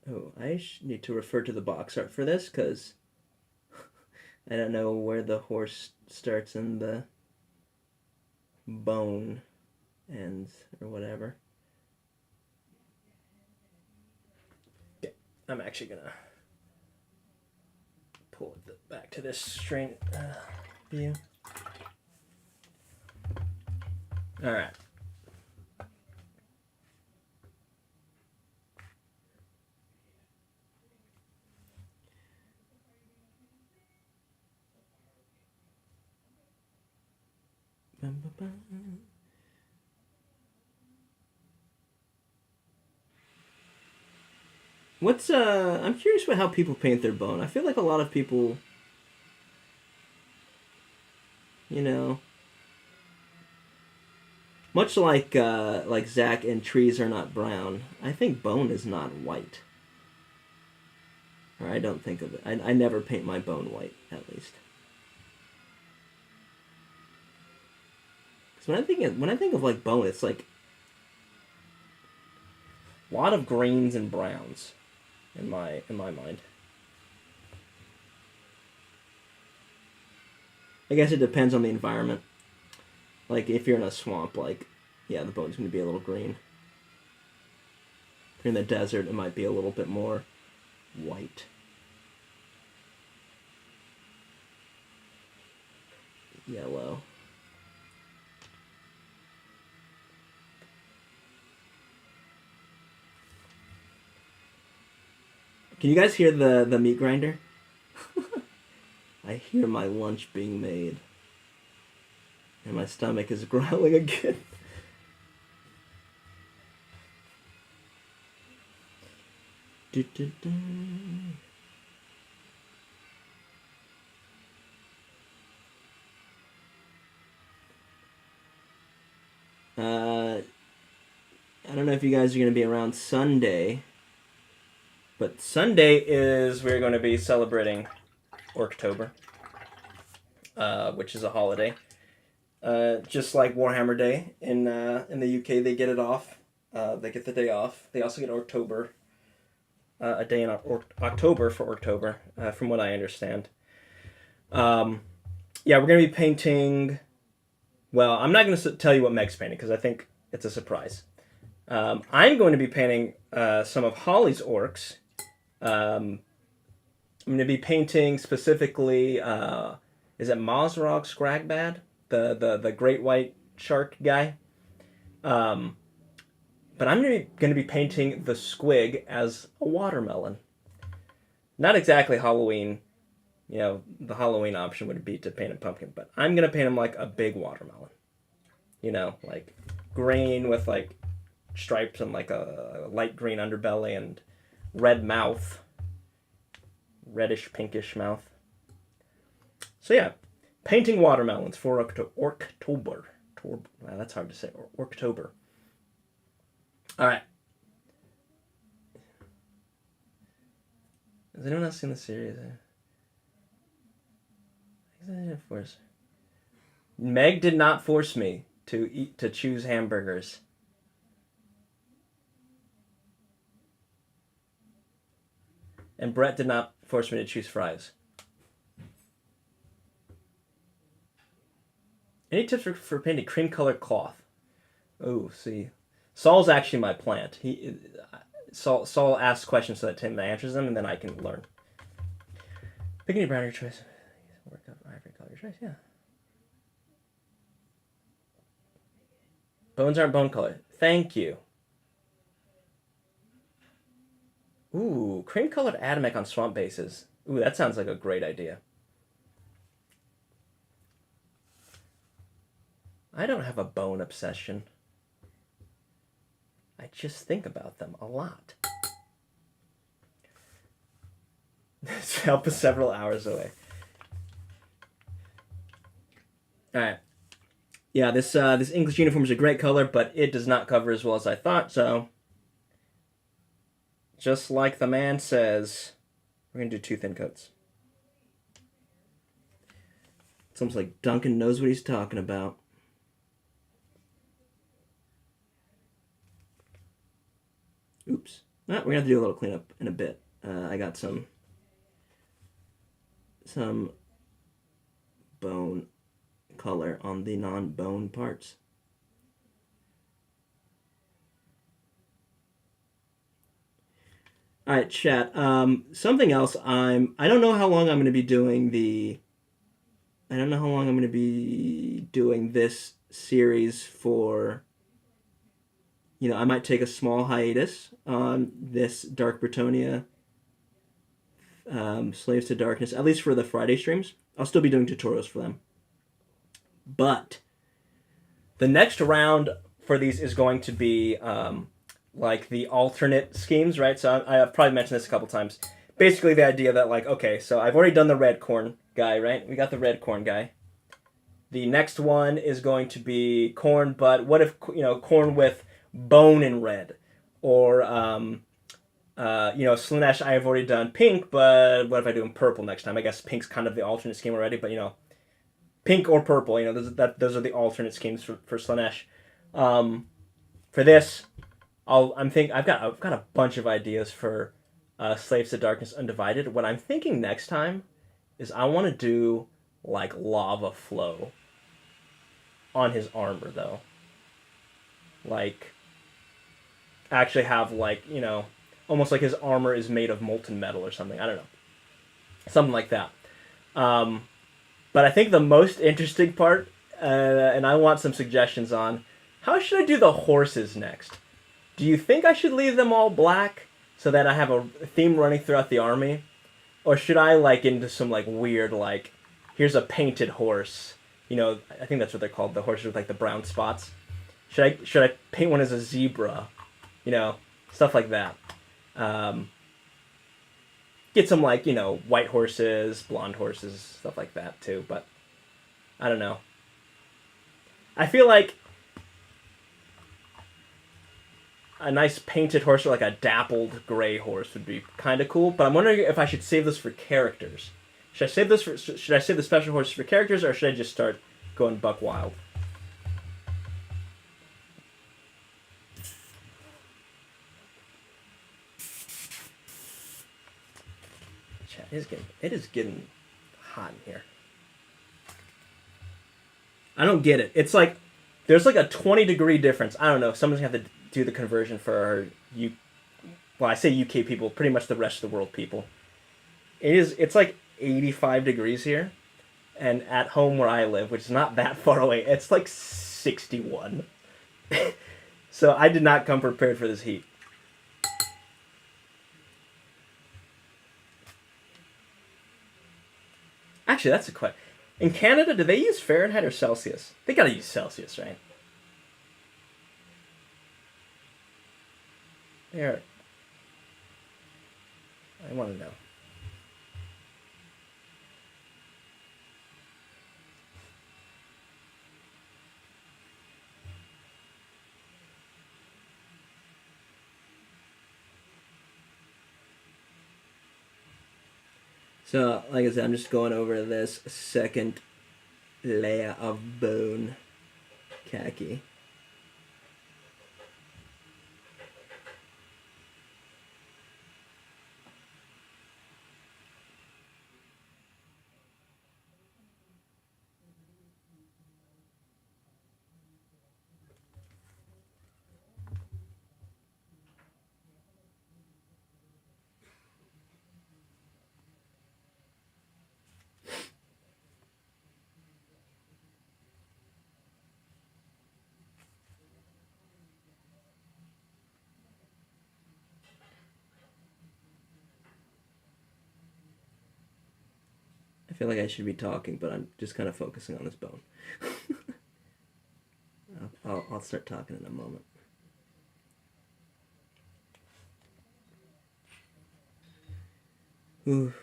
go. Oh, I need to refer to the box art for this because I don't know where the horse starts and the bone ends or whatever. Okay, I'm actually gonna pull it back to this straight view. All right. I'm curious about how people paint their bone. I feel like a lot of people, much like Zach and trees are not brown, I think bone is not white. Or I don't think of it. I never paint my bone white, at least. Because when I think of like bone, it's like a lot of greens and browns in my mind. I guess it depends on the environment. Like if you're in a swamp, like yeah, the bone's gonna be a little green. If you're in the desert, it might be a little bit more white. Yellow. Can you guys hear the meat grinder? I hear my lunch being made. And my stomach is growling again. Do, do, do. I don't know if you guys are going to be around Sunday, but Sunday is we're going to be celebrating Orktober, which is a holiday. Just like Warhammer Day in the UK, they get it off. They get the day off. They also get Orktober, a day in October for Orktober, from what I understand. Yeah, we're going to be painting. Well, I'm not going to tell you what Meg's painting because I think it's a surprise. I'm going to be painting some of Holly's orcs. I'm going to be painting specifically, is it Mosrog Scragbad? The great white shark guy. But I'm going to be painting the squig as a watermelon. Not exactly Halloween. You know, the Halloween option would be to paint a pumpkin, but I'm going to paint him like a big watermelon. You know, like green with like stripes and like a light green underbelly and red mouth. Reddish, pinkish mouth. So yeah, painting watermelons for Orktober. Wow, that's hard to say. Orktober. All right. Has anyone else seen the series? Meg did not force me to choose hamburgers. And Brett did not force me to choose fries. Any tips for painting cream colored cloth? Oh, see. Saul's actually my plant. Saul asks questions so that Tim answers them, and then I can learn. Pick any brown your choice. Work up ivory color your choice, yeah. Bones aren't bone color. Thank you. Ooh, cream-colored Atomic on swamp bases. Ooh, that sounds like a great idea. I don't have a bone obsession. I just think about them a lot. This help is several hours away. Alright. Yeah, this English uniform is a great color, but it does not cover as well as I thought, so just like the man says, we're going to do 2 thin coats. It's almost like Duncan knows what he's talking about. Oops. We're going to have to do a little cleanup in a bit. I got some bone color on the non-bone parts. All right, chat. Something else. I don't know how long I'm going to be doing I don't know how long I'm going to be doing this series for. You know, I might take a small hiatus on this Dark Brettonia, Slaves to Darkness, at least for the Friday streams. I'll still be doing tutorials for them. But the next round for these is going to be like the alternate schemes, right? So I've probably mentioned this a couple times. Basically the idea that like, okay, so I've already done the red corn guy, right? We got the red corn guy. The next one is going to be corn, but what if, you know, corn with bone in red? Or Slaanesh I've already done pink, but what if I do in purple next time? I guess pink's kind of the alternate scheme already, but pink or purple, those are the alternate schemes for Slaanesh. For this, I've got a bunch of ideas for Slaves to Darkness Undivided. What I'm thinking next time is I want to do like lava flow on his armor though. Like actually have almost like his armor is made of molten metal or something. I don't know. Something like that. But I think the most interesting part, and I want some suggestions on, how should I do the horses next? Do you think I should leave them all black so that I have a theme running throughout the army? Or should I into some weird here's a painted horse. I think that's what they're called, the horses with the brown spots. Should I paint one as a zebra? Stuff like that. Get some white horses, blonde horses, stuff like that too, but I don't know. I feel like a nice painted horse or a dappled gray horse would be kind of cool, but I'm wondering if I should save this for characters. Should I save the special horses for characters, or should I just start going buck wild? It is getting hot in here. I don't get it. It's there's a 20-degree difference. I don't know. Someone's going to have to do the conversion for I say UK people, pretty much the rest of the world people. It's 85 degrees here, and at home where I live, which is not that far away, it's 61. So I did not come prepared for this heat. Actually, that's a question. In Canada, do they use Fahrenheit or Celsius? They gotta use Celsius, right? There. I want to know. So, like I said, I'm just going over this second layer of bone khaki. I feel like I should be talking, but I'm just kind of focusing on this bone. I'll start talking in a moment. Ooh.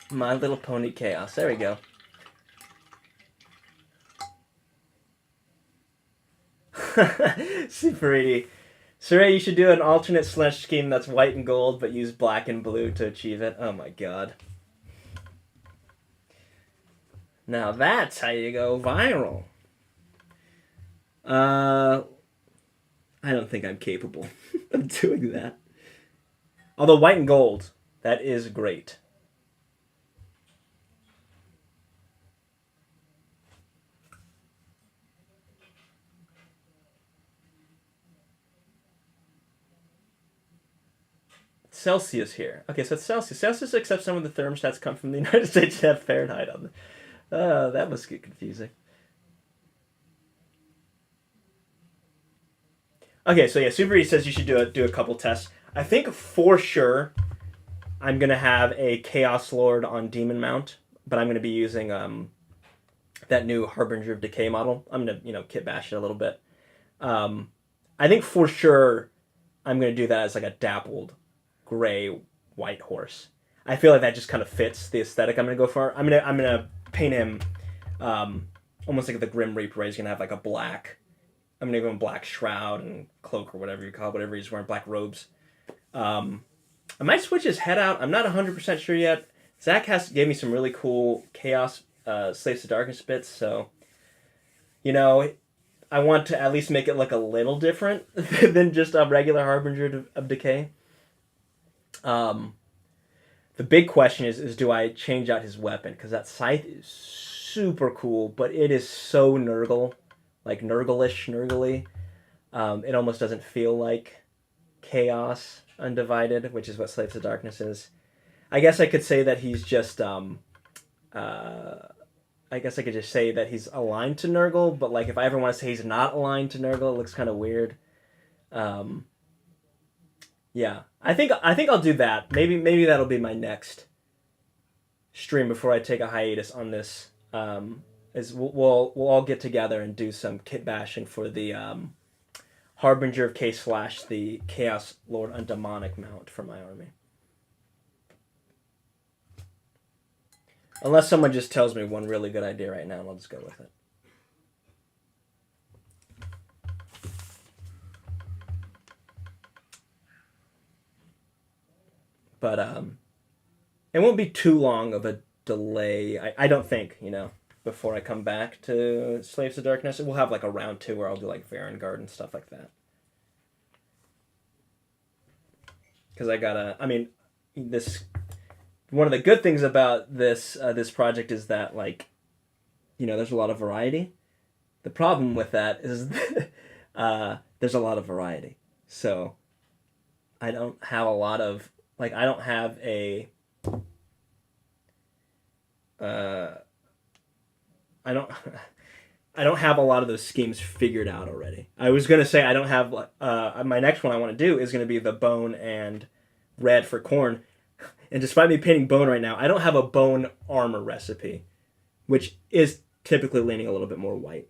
My Little Pony Chaos. There we go. Super 80. Cire, you should do an alternate Slaanesh scheme that's white and gold, but use black and blue to achieve it. Oh my god. Now that's how you go viral. I don't think I'm capable of doing that. Although white and gold, that is great. Celsius here. Okay, so it's Celsius. Celsius accepts some of the thermostats come from the United States that have Fahrenheit on them. That must get confusing. Okay, so yeah, Super E says you should do a couple tests. I think for sure I'm going to have a Chaos Lord on Demon Mount, but I'm going to be using that new Harbinger of Decay model. I'm going to, kit bash it a little bit. I think for sure I'm going to do that as a dappled gray white horse. I feel like that just kind of fits the aesthetic I'm gonna go for. I'm gonna paint him almost like the Grim Reaper. Right? He's gonna have like a black. I'm gonna give him a black shroud and cloak or whatever you call it, whatever he's wearing, black robes. I might switch his head out. I'm not 100% sure yet. Zach gave me some really cool Chaos Slaves to Darkness bits, so I want to at least make it look a little different than just a regular Harbinger of Decay. The big question is do I change out his weapon? Because that scythe is super cool, but it is so Nurgle, like Nurgle-ish, Nurgle-y. It almost doesn't feel like Chaos Undivided, which is what Slaves of Darkness is. I guess I could say that he's just I guess I could just say that he's aligned to Nurgle, but like if I ever want to say he's not aligned to Nurgle, it looks kind of weird. Yeah, I think I'll do that. Maybe that'll be my next stream before I take a hiatus on this. Is we'll all get together and do some kit bashing for the Harbinger of K / the Chaos Lord Undemonic mount for my army. Unless someone just tells me one really good idea right now, and I'll just go with it. But it won't be too long of a delay. I don't think, before I come back to Slaves of Darkness. We'll have like a round 2 where I'll do like Varangard and stuff like that. Because one of the good things about this project is that there's a lot of variety. The problem with that is there's a lot of variety. So I don't have a lot of I don't have a I don't have a lot of those schemes figured out already. I was gonna say I don't have my next one I want to do is gonna be the bone and red for corn. And despite me painting bone right now, I don't have a bone armor recipe, which is typically leaning a little bit more white.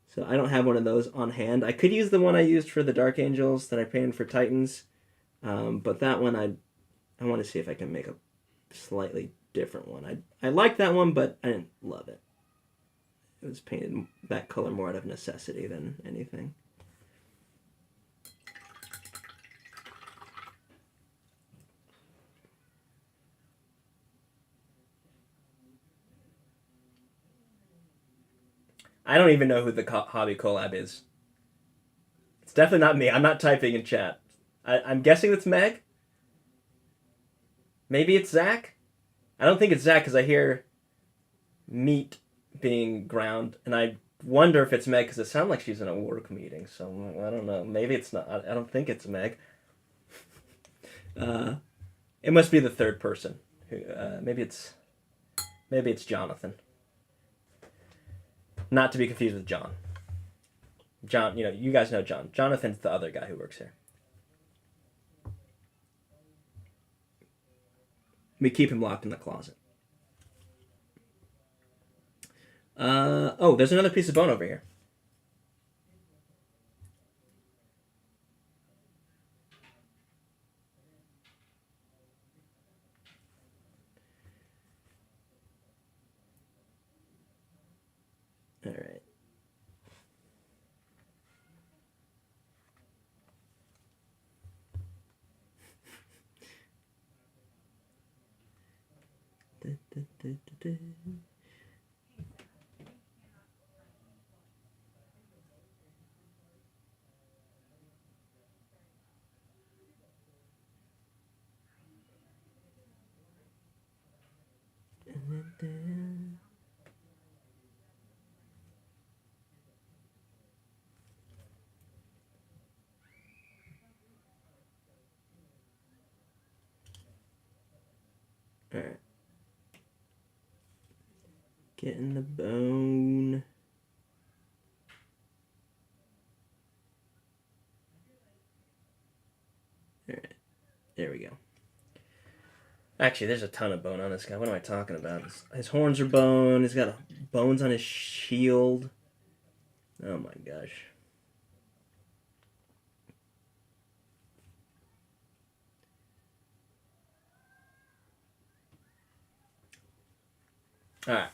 So I don't have one of those on hand. I could use the one I used for the Dark Angels that I painted for Titans, but that one I want to see if I can make a slightly different one. I like that one, but I didn't love it. It was painted that color more out of necessity than anything. I don't even know who the hobby collab is. It's definitely not me. I'm not typing in chat. I'm guessing it's Meg. Maybe it's Zach. I don't think it's Zach because I hear meat being ground, and I wonder if it's Meg because it sounds like she's in a work meeting. So I don't know. Maybe it's not. I don't think it's Meg. It must be the third person. Maybe it's Jonathan. Not to be confused with John. John, you guys know John. Jonathan's the other guy who works here. We keep him locked in the closet. There's another piece of bone over here. All right. All right. Getting the bone. All right. There we go. Actually, there's a ton of bone on this guy. What am I talking about? His horns are bone. He's got bones on his shield. Oh my gosh. Alright.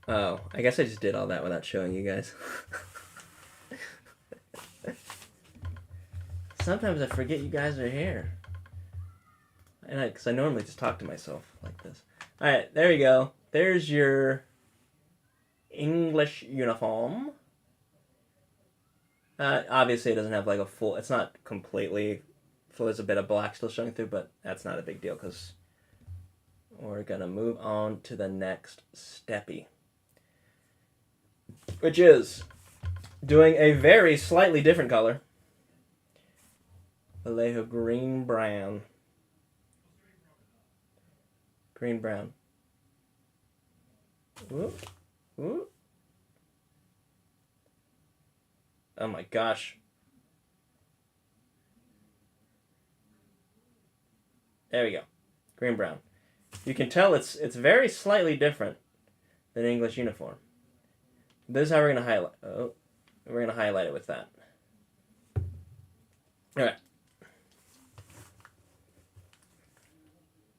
Oh, I guess I just did all that without showing you guys. Sometimes I forget you guys are here. And because I normally just talk to myself like this. Alright, there you go. There's your English uniform. Obviously, it doesn't have like a full... It's not completely full. There's a bit of black still showing through, but that's not a big deal because we're going to move on to the next steppy. Which is doing a very slightly different color. Vallejo green-brown. Green-brown. Whoop. Whoop. Oh my gosh. There we go. Green-brown. You can tell it's very slightly different than English uniform. This is how we're going to highlight. Oh, we're going to highlight it with that. All right.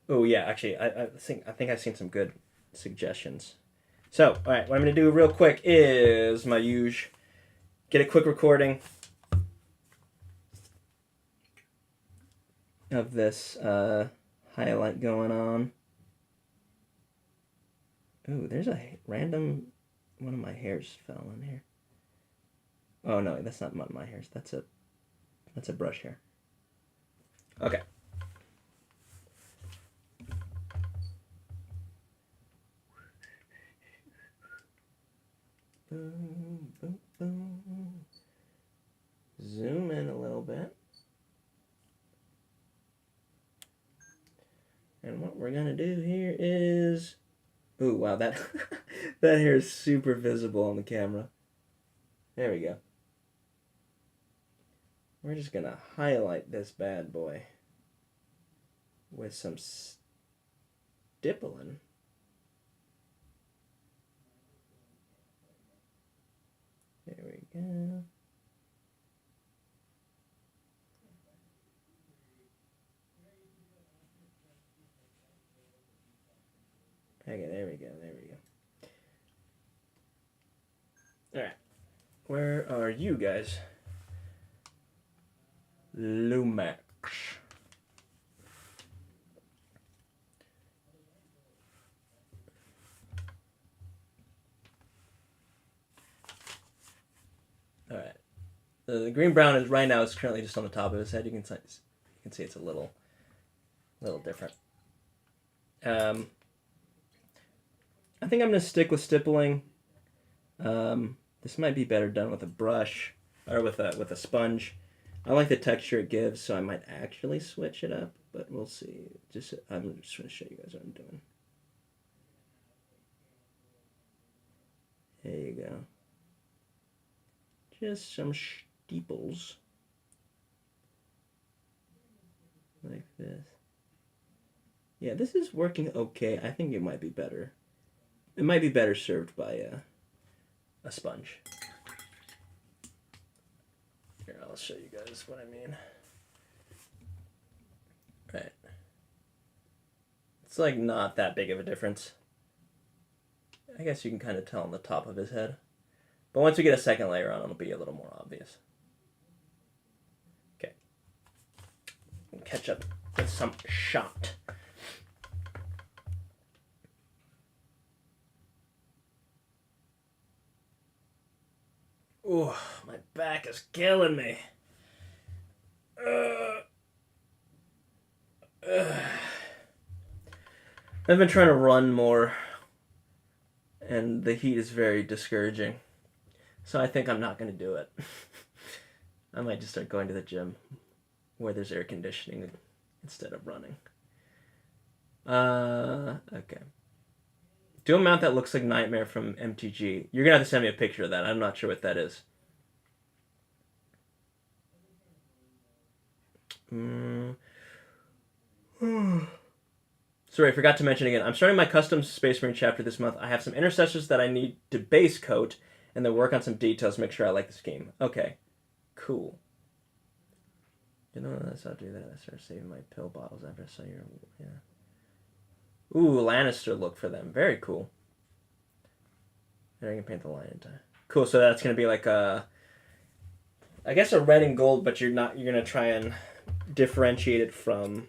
Oh yeah, actually, I think I've seen some good suggestions. So, all right, what I'm going to do real quick is my usual. Get a quick recording of this highlight going on. Ooh, there's a random one of my hairs fell in here. Oh no, that's not one of my hairs. That's a brush hair. Okay. Boom, boom, boom. Zoom in a little bit. And what we're gonna do here is... Ooh, wow, that that hair is super visible on the camera. There we go. We're just gonna highlight this bad boy with some stippling. There we go. Okay, there we go, there we go. Alright. Where are you guys? Lumex. Alright. The green brown is right now is currently just on the top of his head. You can see it's a little different. I think I'm going to stick with stippling. This might be better done with a brush or with a sponge. I like the texture it gives, so I might actually switch it up, but we'll see. I'm just going to show you guys what I'm doing. There you go. Just some steeples. Like this. Yeah, this is working okay. I think it might be better. It might be better served by a sponge. Here, I'll show you guys what I mean. Right. It's like not that big of a difference. I guess you can kind of tell on the top of his head. But once we get a second layer on, it'll be a little more obvious. Okay. We'll catch up with some shot. Ooh, my back is killing me. I've been trying to run more, and the heat is very discouraging. So I think I'm not going to do it. I might just start going to the gym where there's air conditioning instead of running. Okay. Do a mount that looks like Nightmare from MTG. You're going to have to send me a picture of that. I'm not sure what that is. Sorry, I forgot to mention again. I'm starting my custom Space Marine chapter this month. I have some intercessors that I need to base coat and then work on some details to make sure I like this game. Okay. Cool. You know, that's how I do that. I started saving my pill bottles after I saw your... Yeah. Ooh, Lannister look for them. Very cool. And I can paint the line in time. Cool. So that's gonna be like I guess a red and gold, but you're gonna try and differentiate it from.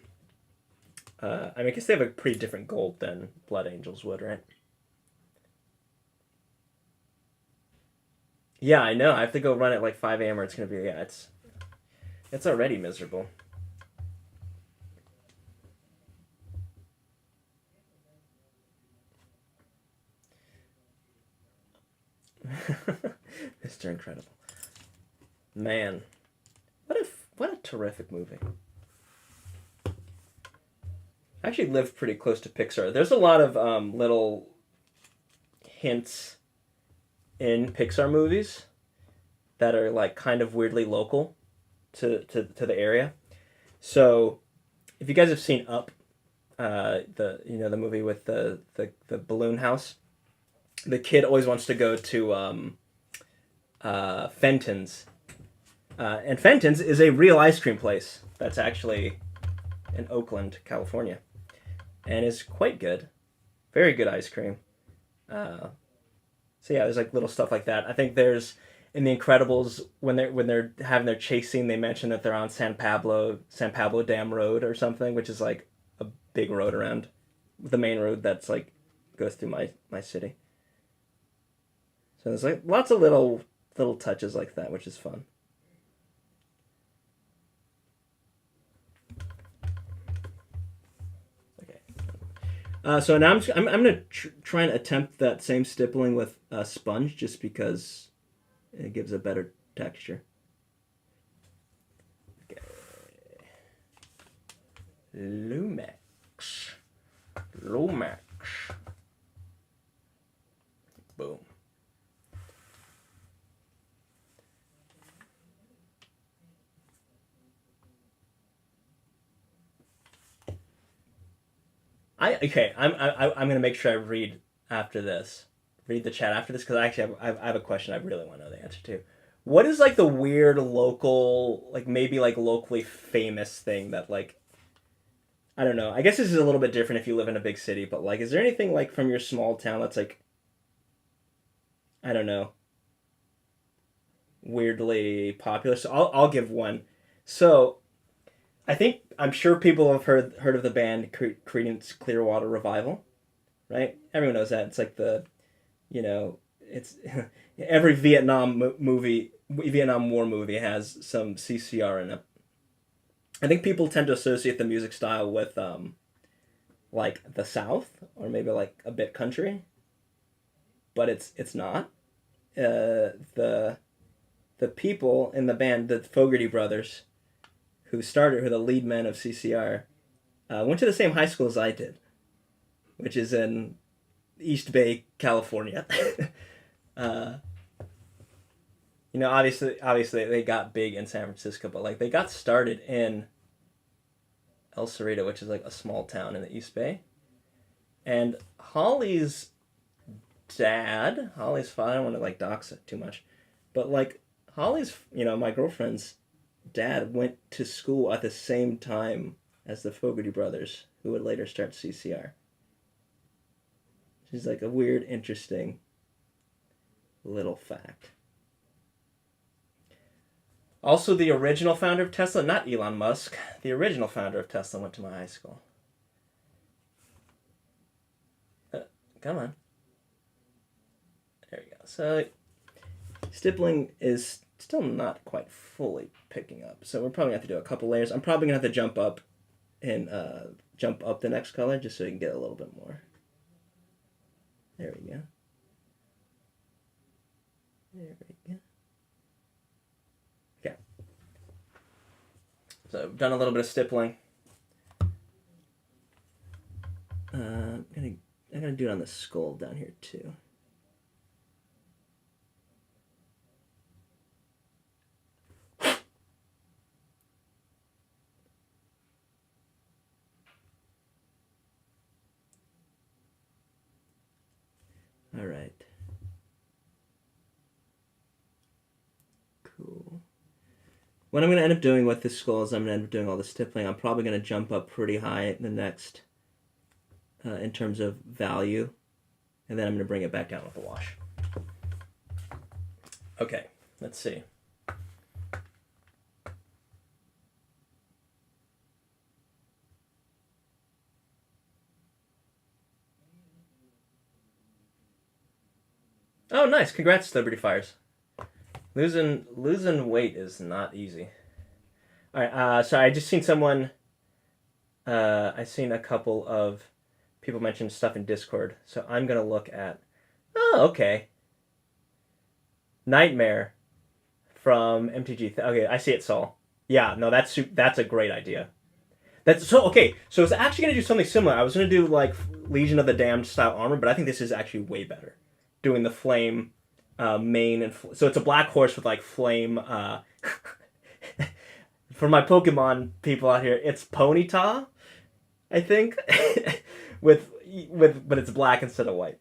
I mean, I guess they have a pretty different gold than Blood Angels would, right? Yeah, I know. I have to go run at like 5 a.m. or it's gonna be it's already miserable. Mr. Incredible. Man, what a terrific movie. I actually lived pretty close to Pixar. There's a lot of little hints in Pixar movies that are like kind of weirdly local to the area. So, if you guys have seen Up, the movie with the balloon house, the kid always wants to go to Fenton's, and Fenton's is a real ice cream place that's actually in Oakland, California, and is quite good, very good ice cream. So yeah, there's like little stuff like that. I think there's in The Incredibles when they're having their chase scene, they mention that they're on San Pablo Dam Road or something, which is like a big road around the main road that's like goes through my city. So there's like lots of little touches like that, which is fun. Okay. So now I'm gonna try and attempt that same stippling with a sponge, just because it gives a better texture. Okay. Lumex. Boom. I'm gonna make sure I read after this, read the chat after this, because I actually I have a question I really want to know the answer to. What is like the weird local, like maybe like locally famous thing that like I don't know. I guess this is a little bit different if you live in a big city, but like, is there anything like from your small town that's like I don't know, weirdly popular? So I'll give one. So I'm sure people have heard of the band Creedence Clearwater Revival, right? Everyone knows that. It's like it's every Vietnam War movie has some CCR in it. I think people tend to associate the music style with like the South or maybe like a bit country, but it's not. The people in the band, the Fogerty brothers, who are the lead men of CCR, went to the same high school as I did, which is in East Bay, California. Obviously they got big in San Francisco, but like they got started in El Cerrito, which is like a small town in the East Bay. And Holly's father, I don't want to like dox it too much, but like Holly's, my girlfriend's dad went to school at the same time as the Fogerty brothers, who would later start CCR. She's like a weird, interesting little fact. Also, the original founder of Tesla, not Elon Musk, the original founder of Tesla went to my high school. Come on. There we go. So, stippling is still not quite fully picking up. So we're probably going to have to do a couple layers. I'm probably going to have to jump up the next color just so you can get a little bit more. There we go. There we go. Okay. So I've done a little bit of stippling. I'm gonna do it on the skull down here too. All right. Cool. What I'm going to end up doing with this skull is I'm going to end up doing all the stippling. I'm probably going to jump up pretty high in the next in terms of value, and then I'm going to bring it back down with the wash. Okay, let's see. Oh, nice! Congrats, Liberty Fires. Losing weight is not easy. All right. So I just seen someone. I seen a couple of people mention stuff in Discord, so I'm gonna look at. Oh, okay. Nightmare from MTG. Okay, I see it, Saul. Yeah, no, that's a great idea. That's so okay. So it's actually gonna do something similar. I was gonna do like Legion of the Damned style armor, but I think this is actually way better. Doing the flame mane and so it's a black horse with like flame. For my Pokemon people out here, it's Ponyta, I think, with but it's black instead of white.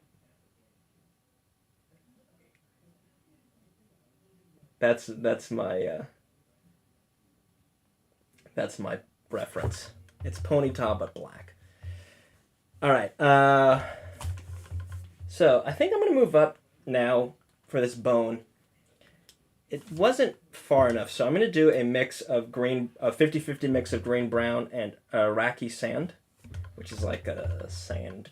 That's my reference. It's Ponyta but black. All right. So I think I'm gonna move up now for this bone. It wasn't far enough, so I'm gonna do a mix of green, a 50-50 mix of green brown and Iraqi sand, which is like a sand.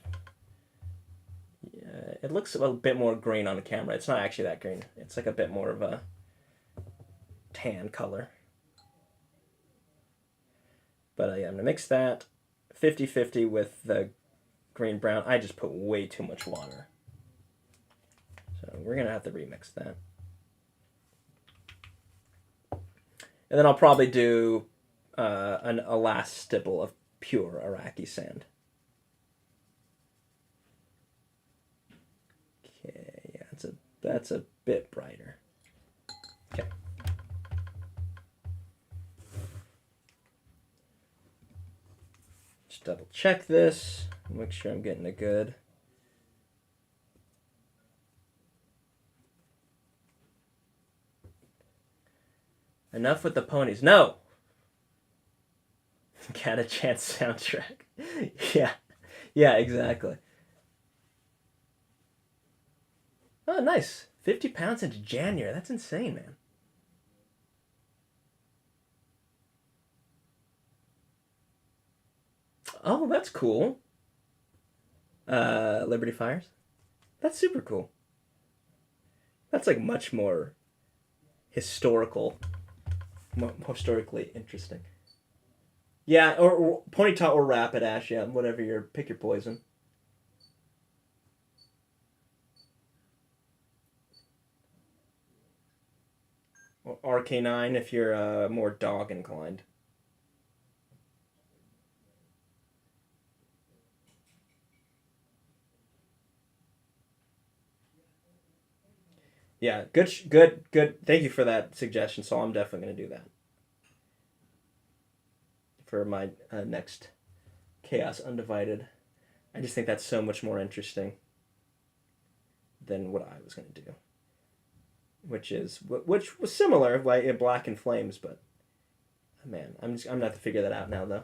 Yeah, it looks a bit more green on the camera. It's not actually that green. It's like a bit more of a tan color. But yeah, I'm gonna mix that 50-50 with the green brown. I just put way too much water. So we're gonna have to remix that. And then I'll probably do a last stipple of pure Iraqi sand. Okay, yeah, that's a bit brighter. Okay. Just double check this, make sure I'm getting it good. Enough with the ponies. No! Got a chance soundtrack. Yeah, exactly. Oh, nice. 50 pounds into January. That's insane, man. Oh, that's cool. Liberty Fires. That's super cool. That's like much more historically interesting. Yeah, or Ponyta or Rapidash, yeah, whatever pick your poison. Or RK9 if you're more dog inclined. Yeah, good. Thank you for that suggestion, so I'm definitely going to do that for my next Chaos Undivided. I just think that's so much more interesting than what I was going to do, which was similar, like in Black and Flames, but man, I'm gonna have to figure that out now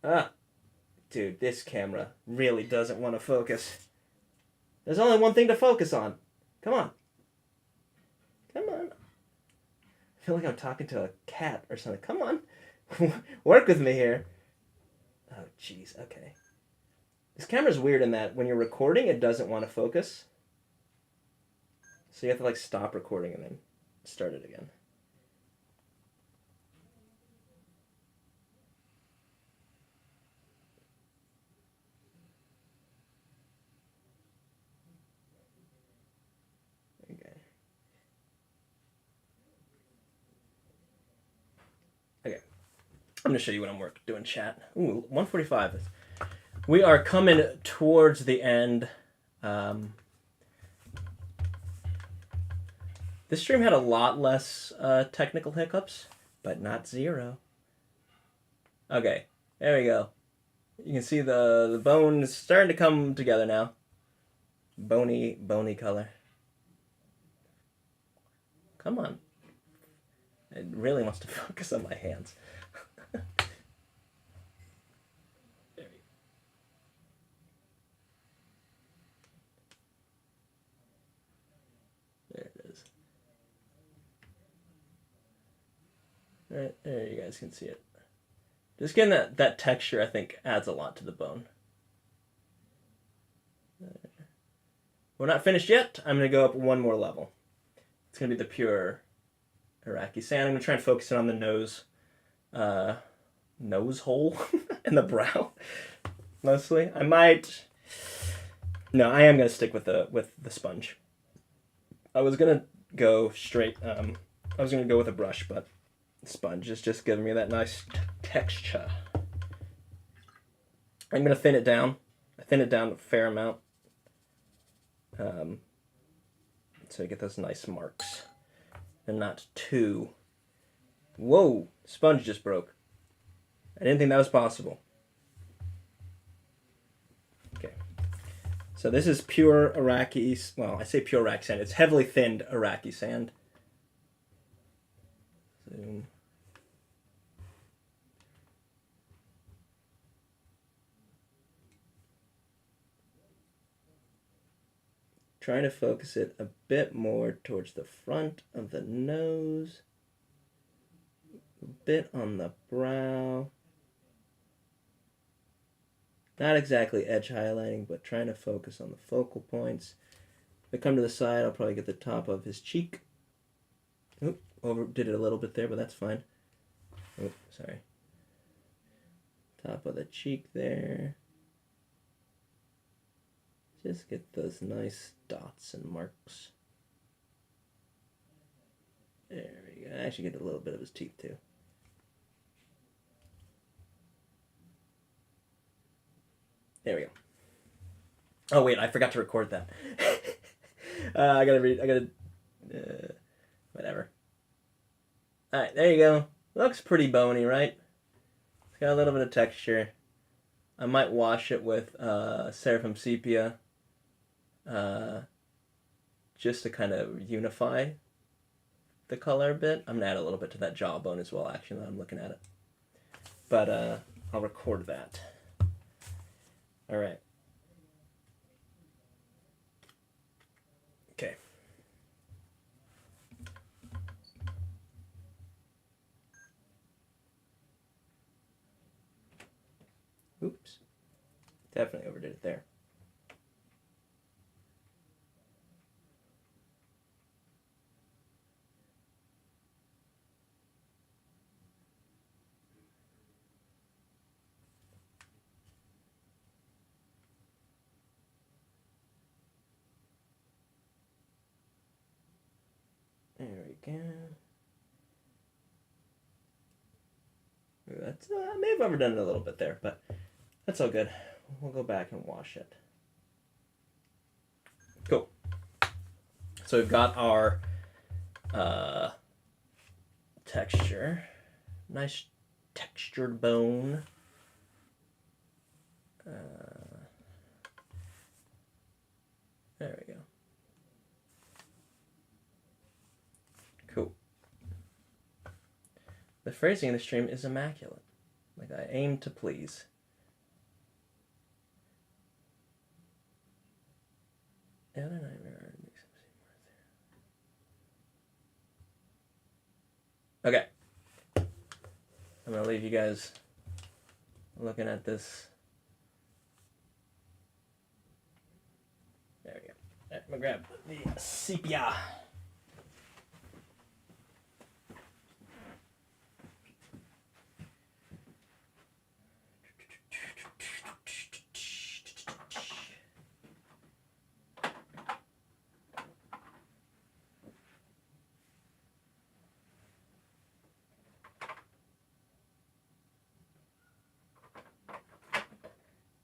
though. Dude, this camera really doesn't want to focus. There's only one thing to focus on. Come on. I feel like I'm talking to a cat or something. Come on. Work with me here. Oh, jeez. Okay. This camera's weird in that when you're recording, it doesn't want to focus. So you have to like stop recording and then start it again. Okay. I'm going to show you what I'm doing, chat. Ooh, 145. We are coming towards the end. This stream had a lot less technical hiccups, but not zero. Okay, there we go. You can see the bone is starting to come together now. Bony color. Come on. It really wants to focus on my hands. There we Right there, you guys can see it. Just getting that texture, I think, adds a lot to the bone. We're not finished yet. I'm going to go up one more level. It's going to be the pure Iraqi sand. I'm going to try and focus it on the nose hole and the brow, mostly. I might... No, I am going to stick with the sponge. I was going to go straight... I was going to go with a brush, but sponge is just giving me that nice texture. I'm going to thin it down. I thin it down a fair amount. So you get those nice marks. And not too... Whoa! Sponge just broke. I didn't think that was possible. Okay. So this is pure Iraqi... Well, I say pure Iraqi sand. It's heavily thinned Iraqi sand. Zoom. Trying to focus it a bit more towards the front of the nose, a bit on the brow. Not exactly edge highlighting, but trying to focus on the focal points. If I come to the side, I'll probably get the top of his cheek. Oop, overdid it a little bit there, but that's fine. Oop, sorry. Top of the cheek there. Just get those nice dots and marks. There we go. I actually get a little bit of his teeth too. There we go. Oh wait, I forgot to record that. I gotta whatever. Alright, there you go. Looks pretty bony, right? It's got a little bit of texture. I might wash it with Seraphim Sepia. Just to kind of unify the color a bit. I'm going to add a little bit to that jawbone as well, actually, now I'm looking at it. But I'll record that. All right. Okay. Oops. Definitely overdid it there. There we go. That's I may have overdone it a little bit there, but that's all good. We'll go back and wash it. Cool. So we've got our texture. Nice textured bone. There we go. Cool. The phrasing in the stream is immaculate. Like I aim to please. Okay. I'm going to leave you guys looking at this. There we go. Right, I'm going to grab the sepia.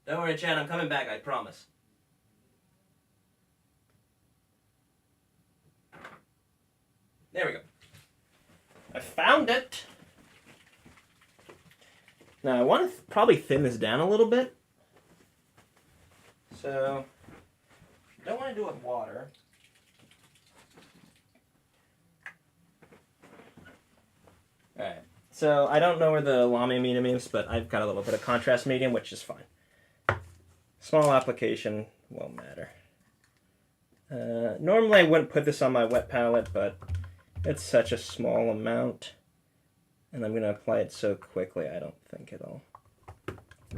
Don't worry, Chad, I'm coming back, I promise. There we go. I found it. Now I want to probably thin this down a little bit. So, don't want to do it with water. Alright, so I don't know where the lame medium is, but I've got a little bit of contrast medium, which is fine. Small application won't matter. Normally I wouldn't put this on my wet palette, but it's such a small amount. And I'm going to apply it so quickly I don't think it'll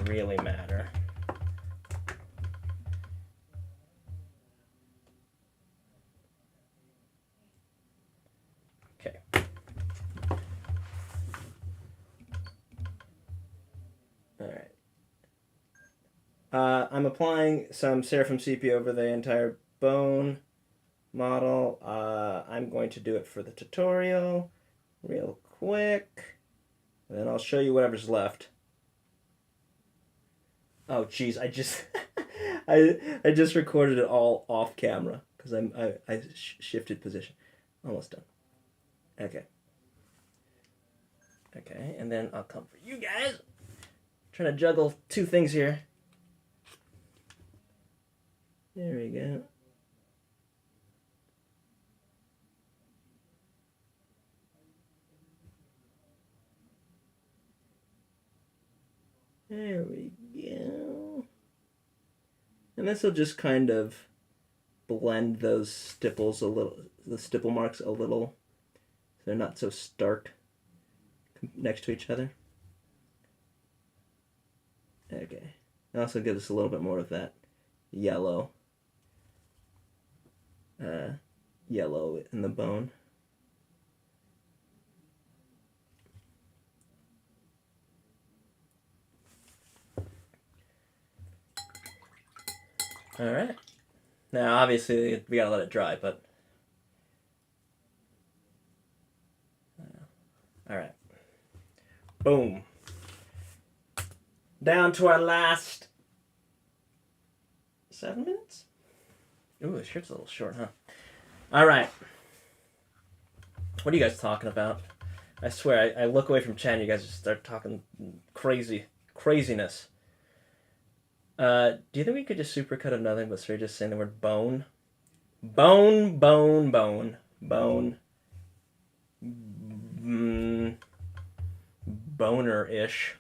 really matter. Okay. All right. I'm applying some Seraphim sepia over the entire bone model. I'm going to do it for the tutorial real quick. And then I'll show you whatever's left. Oh, geez, I just I just recorded it all off camera because I shifted position. Almost done. Okay. Okay, and then I'll come for you guys. Trying to juggle two things here. There we go. There we go. And this will just kind of blend those stipples a little, the stipple marks a little, so they're not so stark next to each other. Okay. It also gives us a little bit more of that yellow in the bone. All right. Now, obviously, we gotta let it dry, but all right. Boom. Down to our last 7 minutes. Ooh, the shirt's a little short, huh? All right. What are you guys talking about? I swear, I look away from chat and you guys just start talking craziness. Do you think we could just supercut of nothing but straight just saying the word bone? Bone, bone, bone, bone. Boner-ish.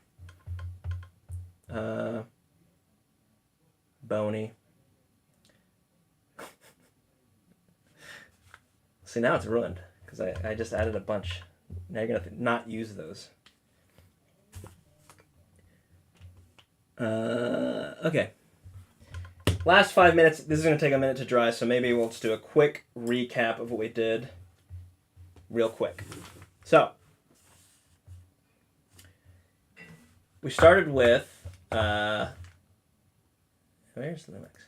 Bony. See, now it's ruined, because I just added a bunch. Now you're going to have to not use those. Okay. Last 5 minutes. This is going to take a minute to dry, so maybe we'll just do a quick recap of what we did real quick. So, we started with, where's the mix?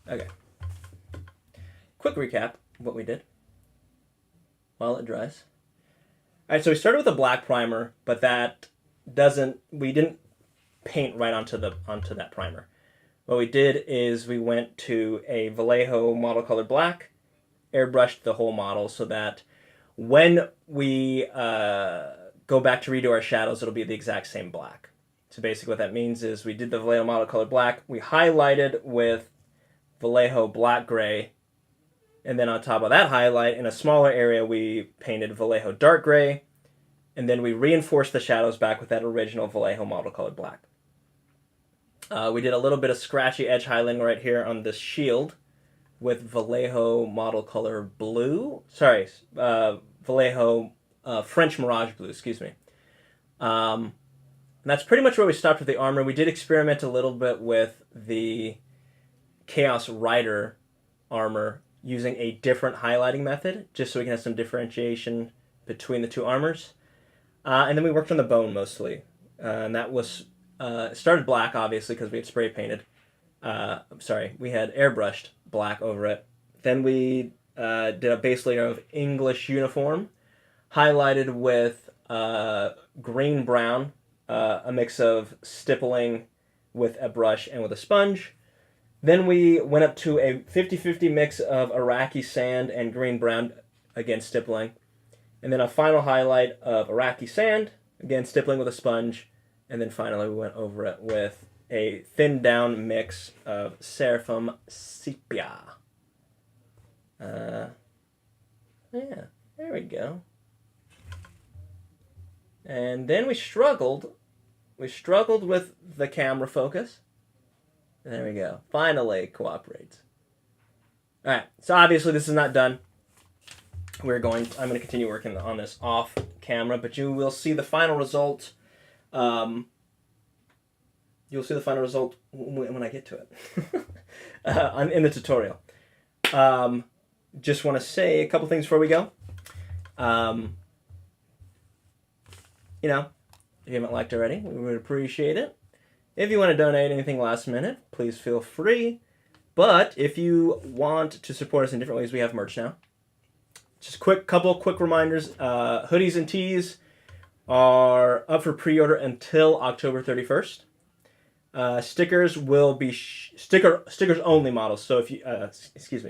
Okay. Quick recap of what we did while it dries. Alright, so we started with a black primer, but we didn't paint right onto that primer. What we did is we went to a Vallejo model color black, airbrushed the whole model so that when we go back to redo our shadows, it'll be the exact same black. So basically what that means is we did the Vallejo model color black, we highlighted with Vallejo black gray, and then on top of that highlight, in a smaller area, we painted Vallejo dark gray, and then we reinforced the shadows back with that original Vallejo model color black. We did a little bit of scratchy edge highlighting right here on this shield with Vallejo model color blue. Sorry, Vallejo French Mirage blue, excuse me. And that's pretty much where we stopped with the armor. We did experiment a little bit with the Chaos Rider armor using a different highlighting method, just so we can have some differentiation between the two armors. And then we worked on the bone mostly. And that was, started black, obviously, because we had spray painted. We had airbrushed black over it. Then we did a base layer of English uniform, highlighted with green-brown, a mix of stippling with a brush and with a sponge. Then we went up to a 50-50 mix of Iraqi sand and green-brown, again stippling. And then a final highlight of Iraqi sand, again stippling with a sponge. And then finally we went over it with a thinned down mix of Seraphim sepia. Yeah, there we go. And then we struggled with the camera focus. And there we go. Finally, it cooperates. Alright, so obviously this is not done. I'm going to continue working on this off camera, but you will see the final result. You'll see the final result when I get to it in the tutorial. Just want to say a couple things before we go. You know, if you haven't liked already, we would appreciate it. If you want to donate anything last minute, please feel free. But if you want to support us in different ways, we have merch now. Just couple quick reminders. Hoodies and tees are up for pre-order until October 31st. Stickers will be stickers only models. So if you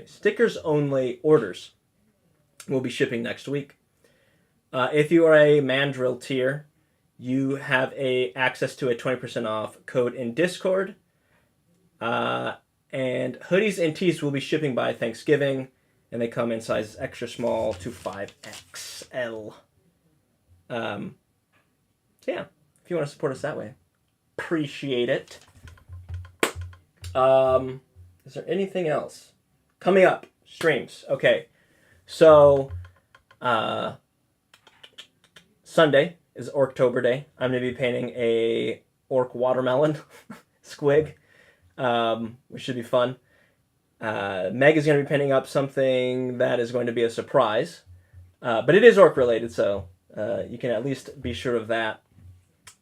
stickers only orders will be shipping next week. If you are a Mandrill tier, you have access to a 20% off code in Discord. And hoodies and tees will be shipping by Thanksgiving, and they come in sizes extra small to 5XL. So yeah, if you want to support us that way, appreciate it. Is there anything else coming up? Streams. Okay, so Sunday is Orktober Day. I'm going to be painting a orc watermelon squig, which should be fun. Meg is going to be painting up something that is going to be a surprise, but it is orc related, so you can at least be sure of that.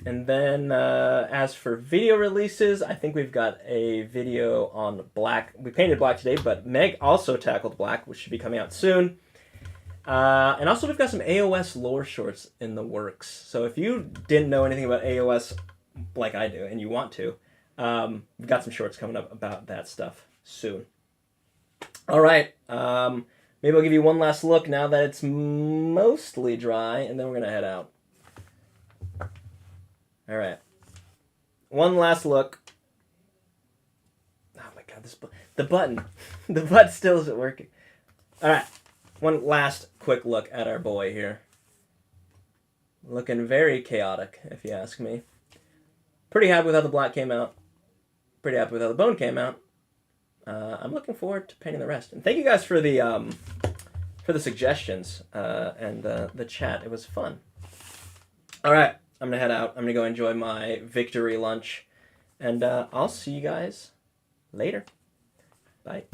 And then as for video releases, I think we've got a video on black. We painted black today, but Meg also tackled black, which should be coming out soon. And also we've got some AOS lore shorts in the works. So if you didn't know anything about AOS like I do, and you want to, we've got some shorts coming up about that stuff soon. All right. Maybe I'll give you one last look now that it's mostly dry, and then we're going to head out. All right. One last look. Oh my God, the button. The button still isn't working. All right. One last quick look at our boy here. Looking very chaotic, if you ask me. Pretty happy with how the black came out. Pretty happy with how the bone came out. I'm looking forward to painting the rest. And thank you guys for the suggestions and the chat. It was fun. All right, I'm gonna head out. I'm gonna go enjoy my victory lunch, and I'll see you guys later. Bye.